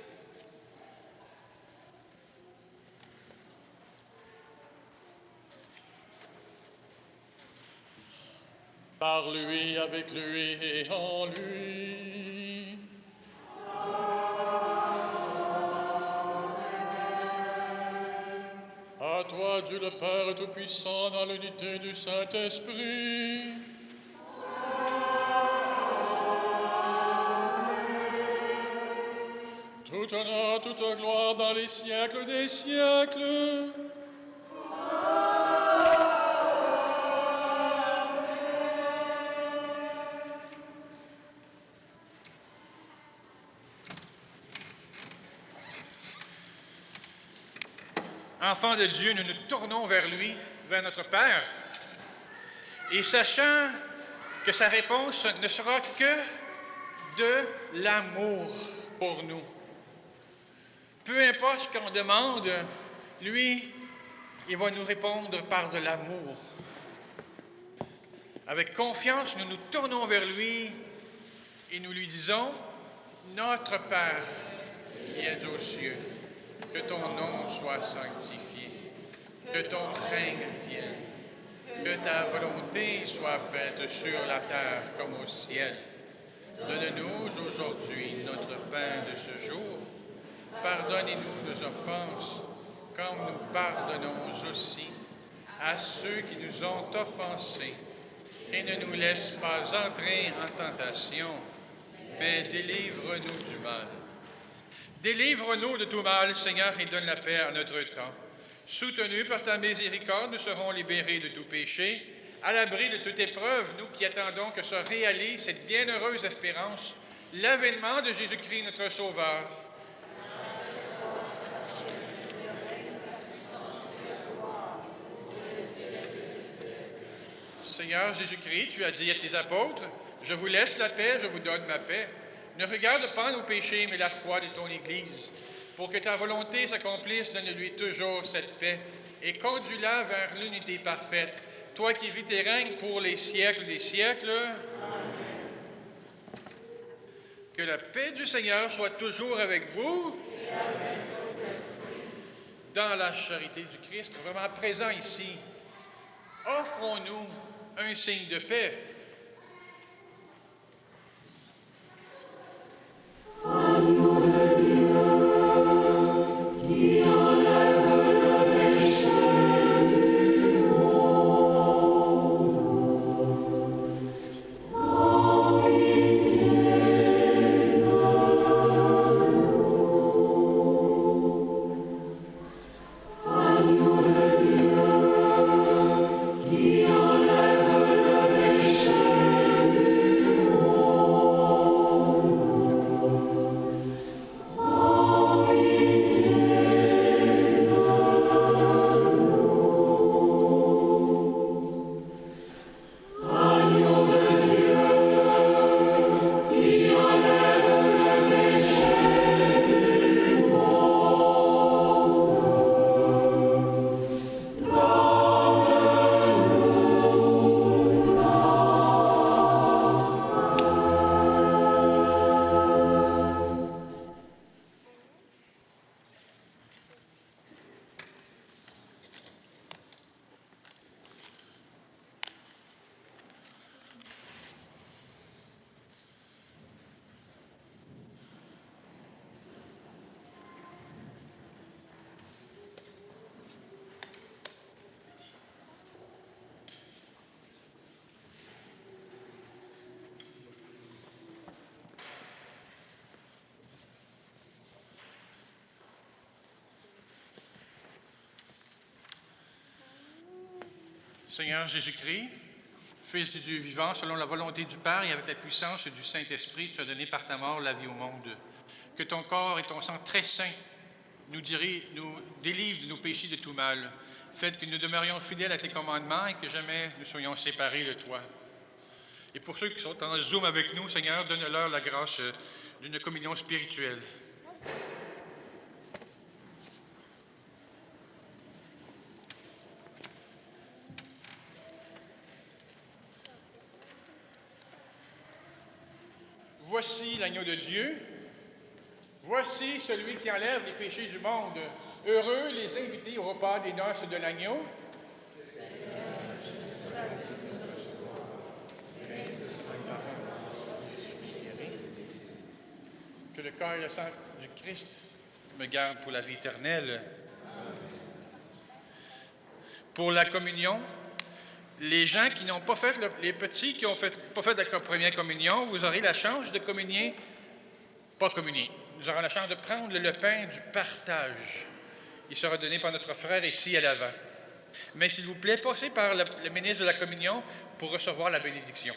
Par lui, avec lui et en lui. À toi, Dieu le Père Tout-Puissant, dans l'unité du Saint-Esprit. Tout honneur, toute gloire dans les siècles des siècles. Enfants de Dieu, nous nous tournons vers lui, vers notre Père, et sachant que sa réponse ne sera que de l'amour pour nous. Peu importe ce qu'on demande, lui, il va nous répondre par de l'amour. Avec confiance, nous nous tournons vers lui et nous lui disons, « Notre Père qui es aux cieux, que ton nom soit sanctifié, que ton règne vienne, que ta volonté soit faite sur la terre comme au ciel. Donne-nous aujourd'hui notre pain de ce jour. Pardonnez-nous nos offenses, comme nous pardonnons aussi à ceux qui nous ont offensés. Et ne nous laisse pas entrer en tentation, mais délivre-nous du mal. Délivre-nous de tout mal, Seigneur, et donne la paix à notre temps. Soutenus par ta miséricorde, nous serons libérés de tout péché, à l'abri de toute épreuve, nous qui attendons que se réalise cette bienheureuse espérance, l'avènement de Jésus-Christ, notre Sauveur. Seigneur Jésus-Christ, tu as dit à tes apôtres, « Je vous laisse la paix, je vous donne ma paix. Ne regarde pas nos péchés, mais la foi de ton Église. Pour que ta volonté s'accomplisse, donne-lui toujours cette paix et conduis-la vers l'unité parfaite. Toi qui vis et règnes pour les siècles des siècles. Amen. Que la paix du Seigneur soit toujours avec vous. Et avec votre esprit. Dans la charité du Christ, vraiment présent ici, offrons-nous un signe de paix. Seigneur Jésus-Christ, Fils du Dieu vivant, selon la volonté du Père et avec la puissance du Saint-Esprit, tu as donné par ta mort la vie au monde. Que ton corps et ton sang très saint nous délivrent de nos péchés de tout mal. Faites que nous demeurions fidèles à tes commandements et que jamais nous soyons séparés de toi. Et pour ceux qui sont en Zoom avec nous, Seigneur, donne-leur la grâce d'une communion spirituelle. Voici l'agneau de Dieu. Voici celui qui enlève les péchés du monde. Heureux les invités au repas des noces de l'agneau. Que le corps et le sang du Christ me gardent pour la vie éternelle. Pour la communion, les gens qui n'ont pas fait, les petits qui n'ont pas fait la première communion, vous aurez la chance de communier, pas communier. Nous aurons la chance de prendre le pain du partage. Il sera donné par notre frère ici à l'avant. Mais s'il vous plaît, passez par le ministre de la communion pour recevoir la bénédiction.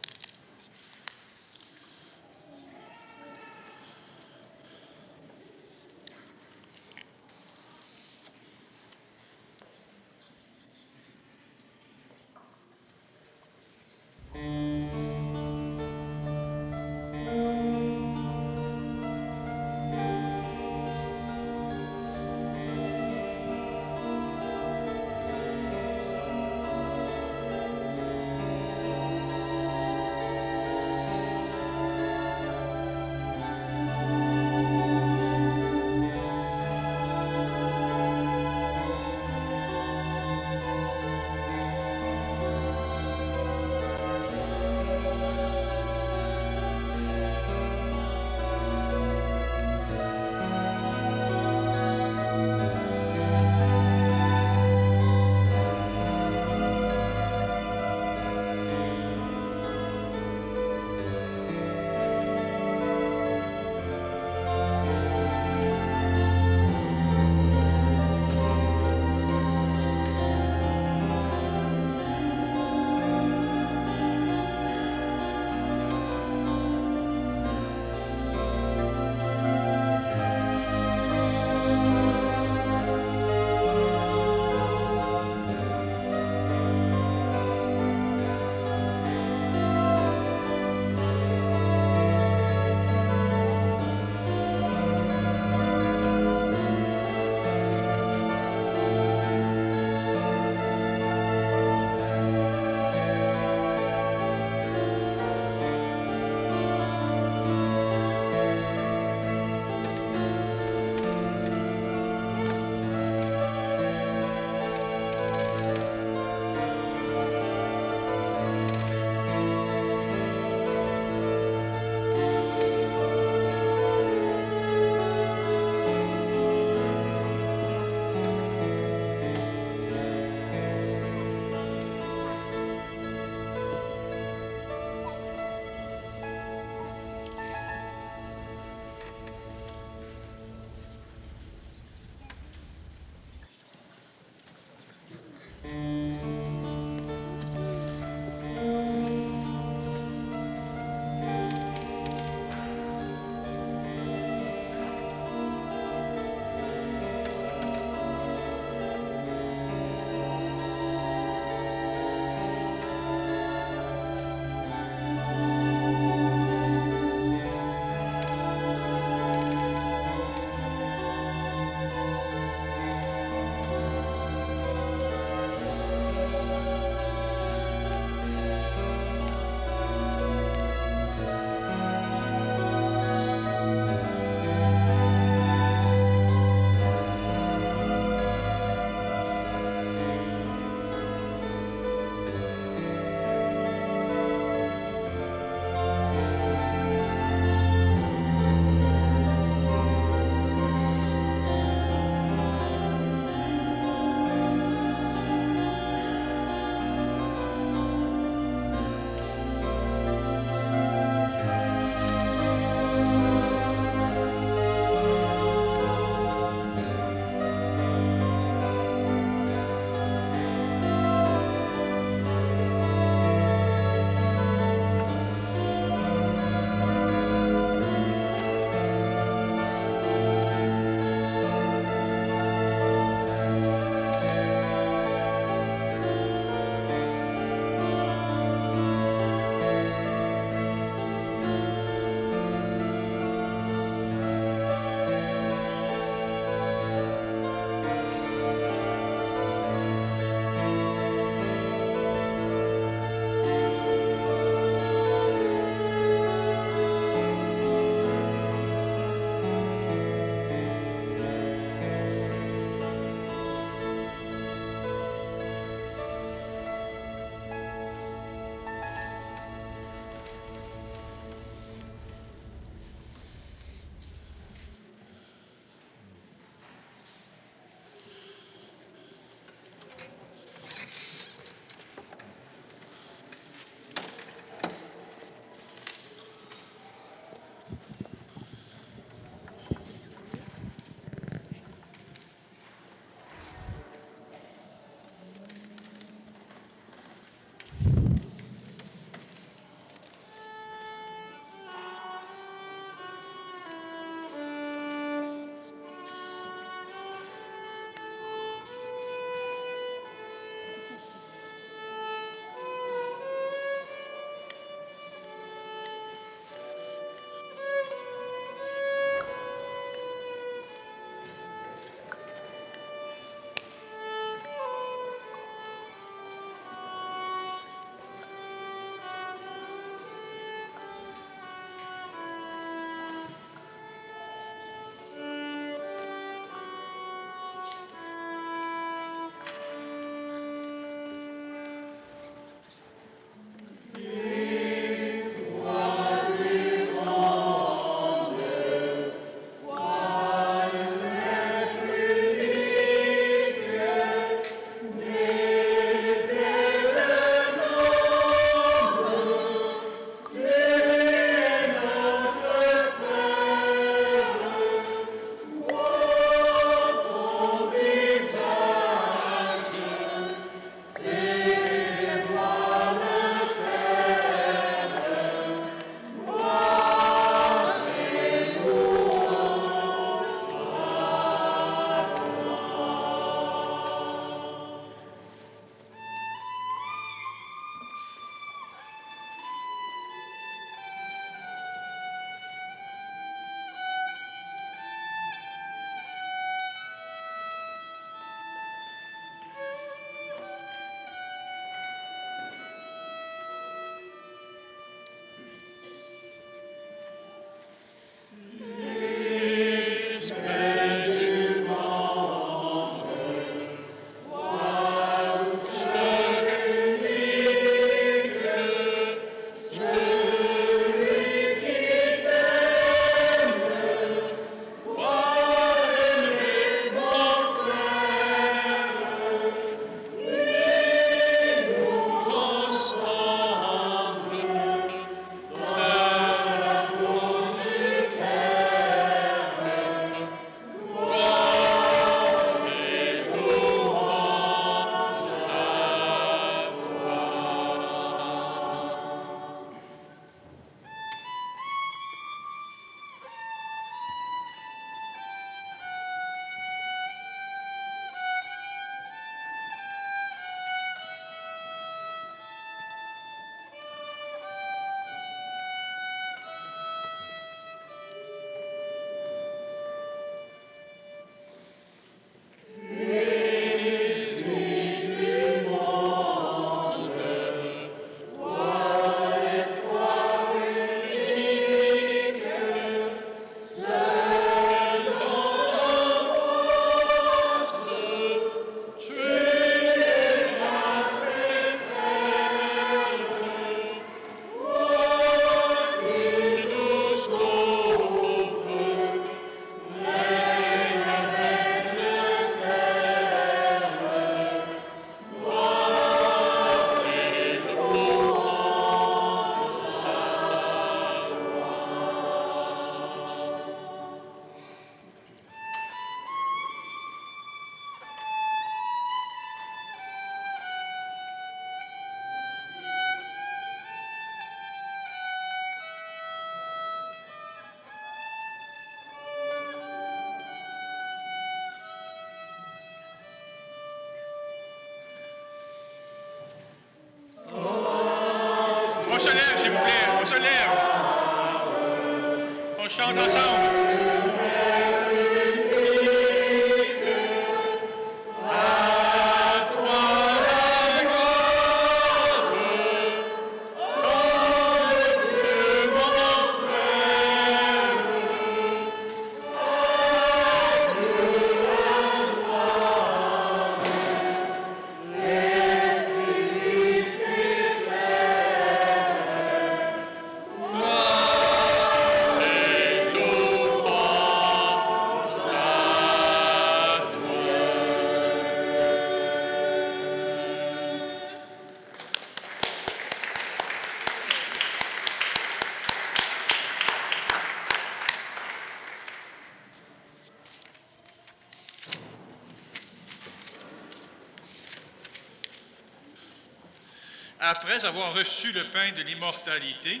après avoir reçu le pain de l'immortalité,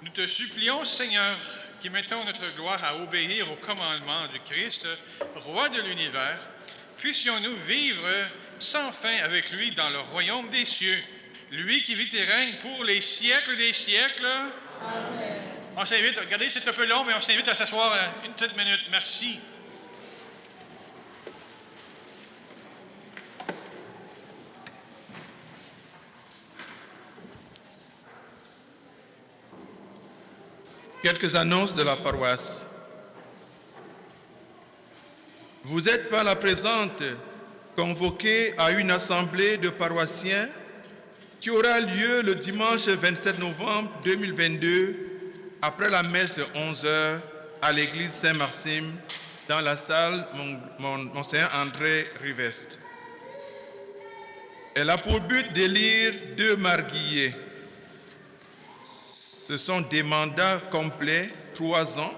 nous te supplions, Seigneur, qui mettons notre gloire à obéir au commandement du Christ, Roi de l'univers, puissions-nous vivre sans fin avec lui dans le royaume des cieux, lui qui vit et règne pour les siècles des siècles. Amen. On s'invite, regardez, c'est un peu long, mais on s'invite à s'asseoir une petite minute. Merci. Quelques annonces de la paroisse. Vous êtes par la présente convoqués à une assemblée de paroissiens qui aura lieu le dimanche 27 novembre 2022 après la messe de 11h à l'église Saint-Maxime dans la salle Monseigneur André Rivest. Elle a pour but d'élire 2 marguilliers. Ce sont des mandats complets, 3 ans,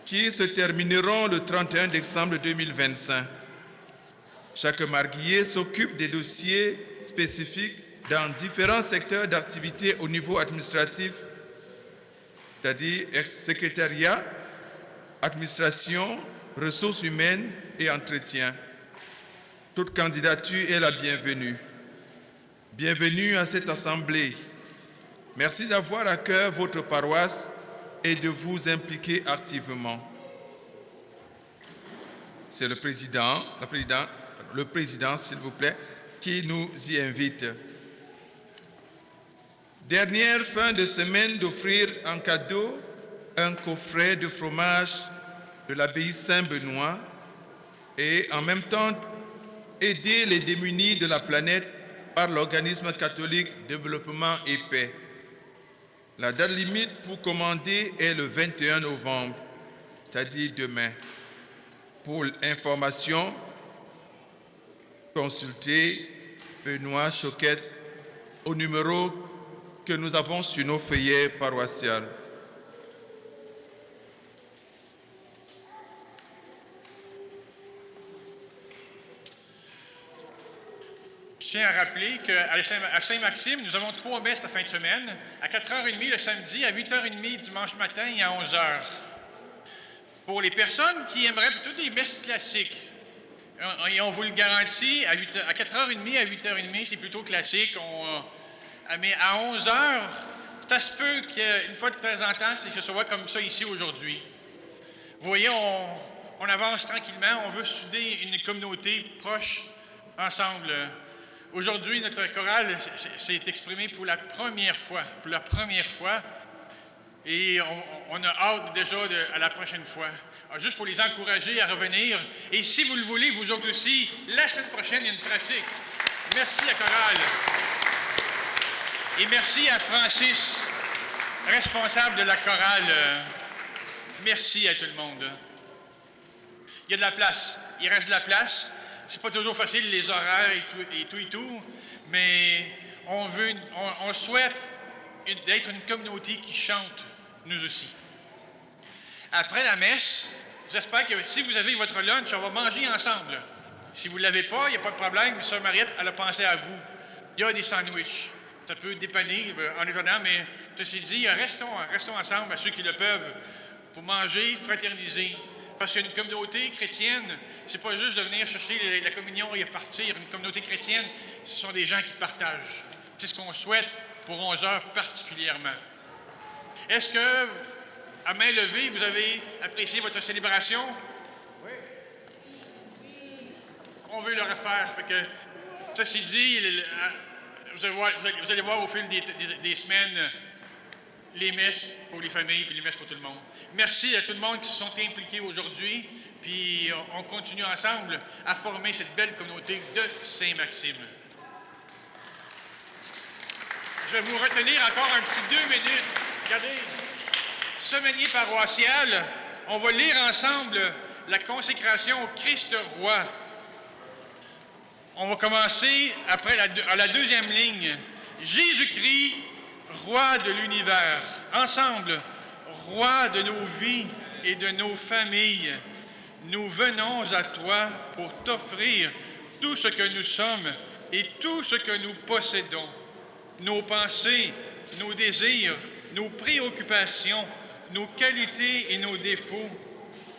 qui se termineront le 31 décembre 2025. Chaque marguillier s'occupe des dossiers spécifiques dans différents secteurs d'activité au niveau administratif, c'est-à-dire secrétariat, administration, ressources humaines et entretien. Toute candidature est la bienvenue. Bienvenue à cette assemblée. Merci d'avoir à cœur votre paroisse et de vous impliquer activement. C'est le président, s'il vous plaît, qui nous y invite. Dernière fin de semaine d'offrir en cadeau un coffret de fromage de l'abbaye Saint-Benoît et en même temps aider les démunis de la planète par l'organisme catholique Développement et Paix. La date limite pour commander est le 21 novembre, c'est-à-dire demain. Pour information, consultez Benoît Choquette au numéro que nous avons sur nos feuillets paroissiales. Je tiens à rappeler qu'à Saint-Maxime, nous avons 3 messes la fin de semaine, à 4h30 le samedi, à 8h30 dimanche matin et à 11h. Pour les personnes qui aimeraient plutôt des messes classiques, et on vous le garantit, à 4h30 à 8h30, c'est plutôt classique. Mais à 11h, ça se peut qu'une fois de temps en temps, que ce soit comme ça ici aujourd'hui. Vous voyez, on avance tranquillement, on veut souder une communauté proche ensemble. Aujourd'hui, notre chorale s'est exprimée pour la première fois. Et on a hâte déjà à la prochaine fois. Alors, juste pour les encourager à revenir. Et si vous le voulez, vous autres aussi, la semaine prochaine, il y a une pratique. Merci à chorale. Et merci à Francis, responsable de la chorale. Merci à tout le monde. Il y a de la place. Il reste de la place. C'est pas toujours facile, les horaires et tout, mais on souhaite d'être une communauté qui chante, nous aussi. Après la messe, j'espère que si vous avez votre lunch, on va manger ensemble. Si vous ne l'avez pas, il n'y a pas de problème. Sœur Mariette, elle a pensé à vous. Il y a des sandwichs. Ça peut dépanner en étonnant, mais ceci dit, restons ensemble à ceux qui le peuvent pour manger, fraterniser. Parce qu'une communauté chrétienne, c'est pas juste de venir chercher la communion et partir. Une communauté chrétienne, ce sont des gens qui partagent. C'est ce qu'on souhaite pour 11 heures particulièrement. Est-ce que, à main levée, vous avez apprécié votre célébration? Oui. On veut le refaire. Fait que, ceci dit, vous allez voir au fil des semaines les messes pour les familles et les messes pour tout le monde. Merci à tout le monde qui se sont impliqués aujourd'hui, puis on continue ensemble à former cette belle communauté de Saint-Maxime. Je vais vous retenir encore un petit 2 minutes. Regardez, semainier paroissial, on va lire ensemble la consécration au Christ Roi. On va commencer à la 2e ligne. Jésus-Christ, Roi de l'univers, ensemble, Roi de nos vies et de nos familles, nous venons à toi pour t'offrir tout ce que nous sommes et tout ce que nous possédons. nos pensées, nos désirs, nos préoccupations, nos qualités et nos défauts.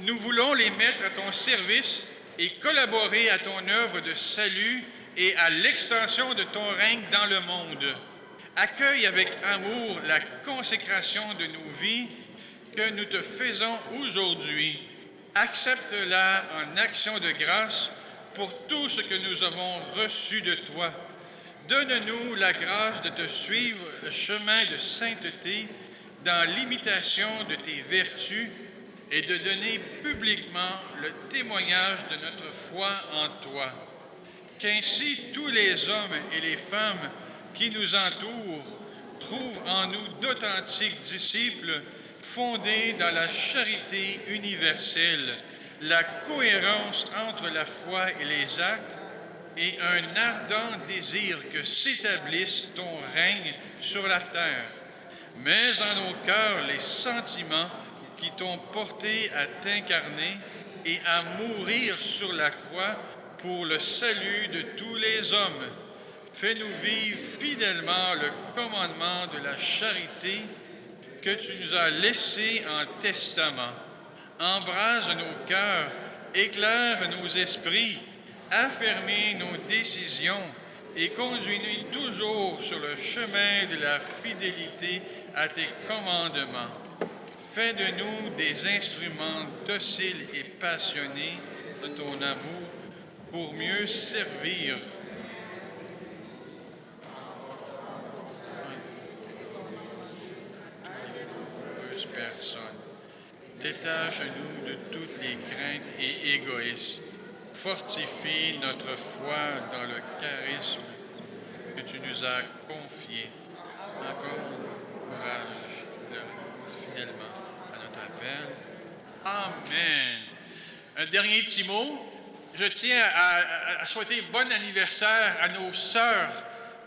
Nous voulons les mettre à ton service et collaborer à ton œuvre de salut et à l'extension de ton règne dans le monde. Accueille avec amour la consécration de nos vies que nous te faisons aujourd'hui. Accepte-la en action de grâce pour tout ce que nous avons reçu de toi. Donne-nous la grâce de te suivre le chemin de sainteté dans l'imitation de tes vertus et de donner publiquement le témoignage de notre foi en toi. Qu'ainsi tous les hommes et les femmes qui nous entourent trouvent en nous d'authentiques disciples fondés dans la charité universelle, la cohérence entre la foi et les actes et un ardent désir que s'établisse ton règne sur la terre. Mets en nos cœurs les sentiments qui t'ont porté à t'incarner et à mourir sur la croix pour le salut de tous les hommes. Fais-nous vivre fidèlement le commandement de la charité que tu nous as laissé en testament. Embrase nos cœurs, éclaire nos esprits, affermis nos décisions et conduis-nous toujours sur le chemin de la fidélité à tes commandements. Fais de nous des instruments dociles et passionnés de ton amour pour mieux servir personnes. Détache-nous de toutes les craintes et égoïsmes. Fortifie notre foi dans le charisme que tu nous as confié. Encore courage fidèlement à notre appel. Amen. Un dernier petit mot. Je tiens à souhaiter bon anniversaire à nos sœurs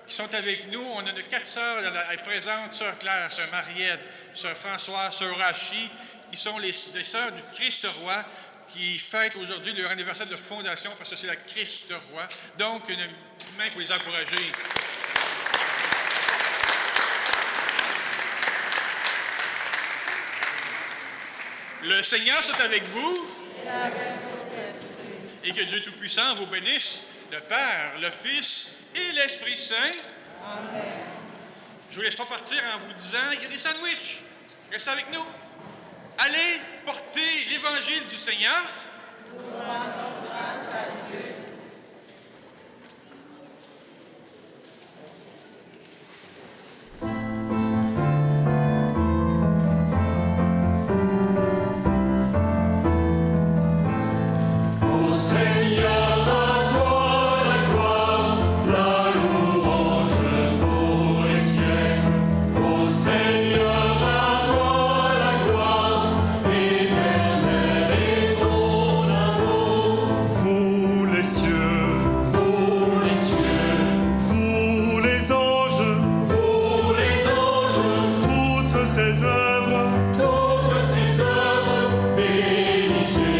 qui sont avec nous. On a 4 sœurs présentes, sœur Claire, sœur Mariette, sœur Françoise, sœur Rachi, qui sont les sœurs du Christ-Roi, qui fêtent aujourd'hui leur anniversaire de fondation parce que c'est la Christ-Roi. Donc, une petite main pour les encourager. Le Seigneur soit avec vous. Et que Dieu Tout-Puissant vous bénisse, le Père, le Fils et l'Esprit Saint. Amen. Je ne vous laisse pas partir en vous disant, il y a des sandwichs. Restez avec nous. Allez porter l'Évangile du Seigneur. Nous rendons grâce à Dieu. Seigneur, à toi la gloire, la louange pour les siècles. Ô Seigneur, à toi la gloire, éternel est ton amour. Vous les cieux, vous les cieux, vous les anges, toutes ces œuvres, bénissez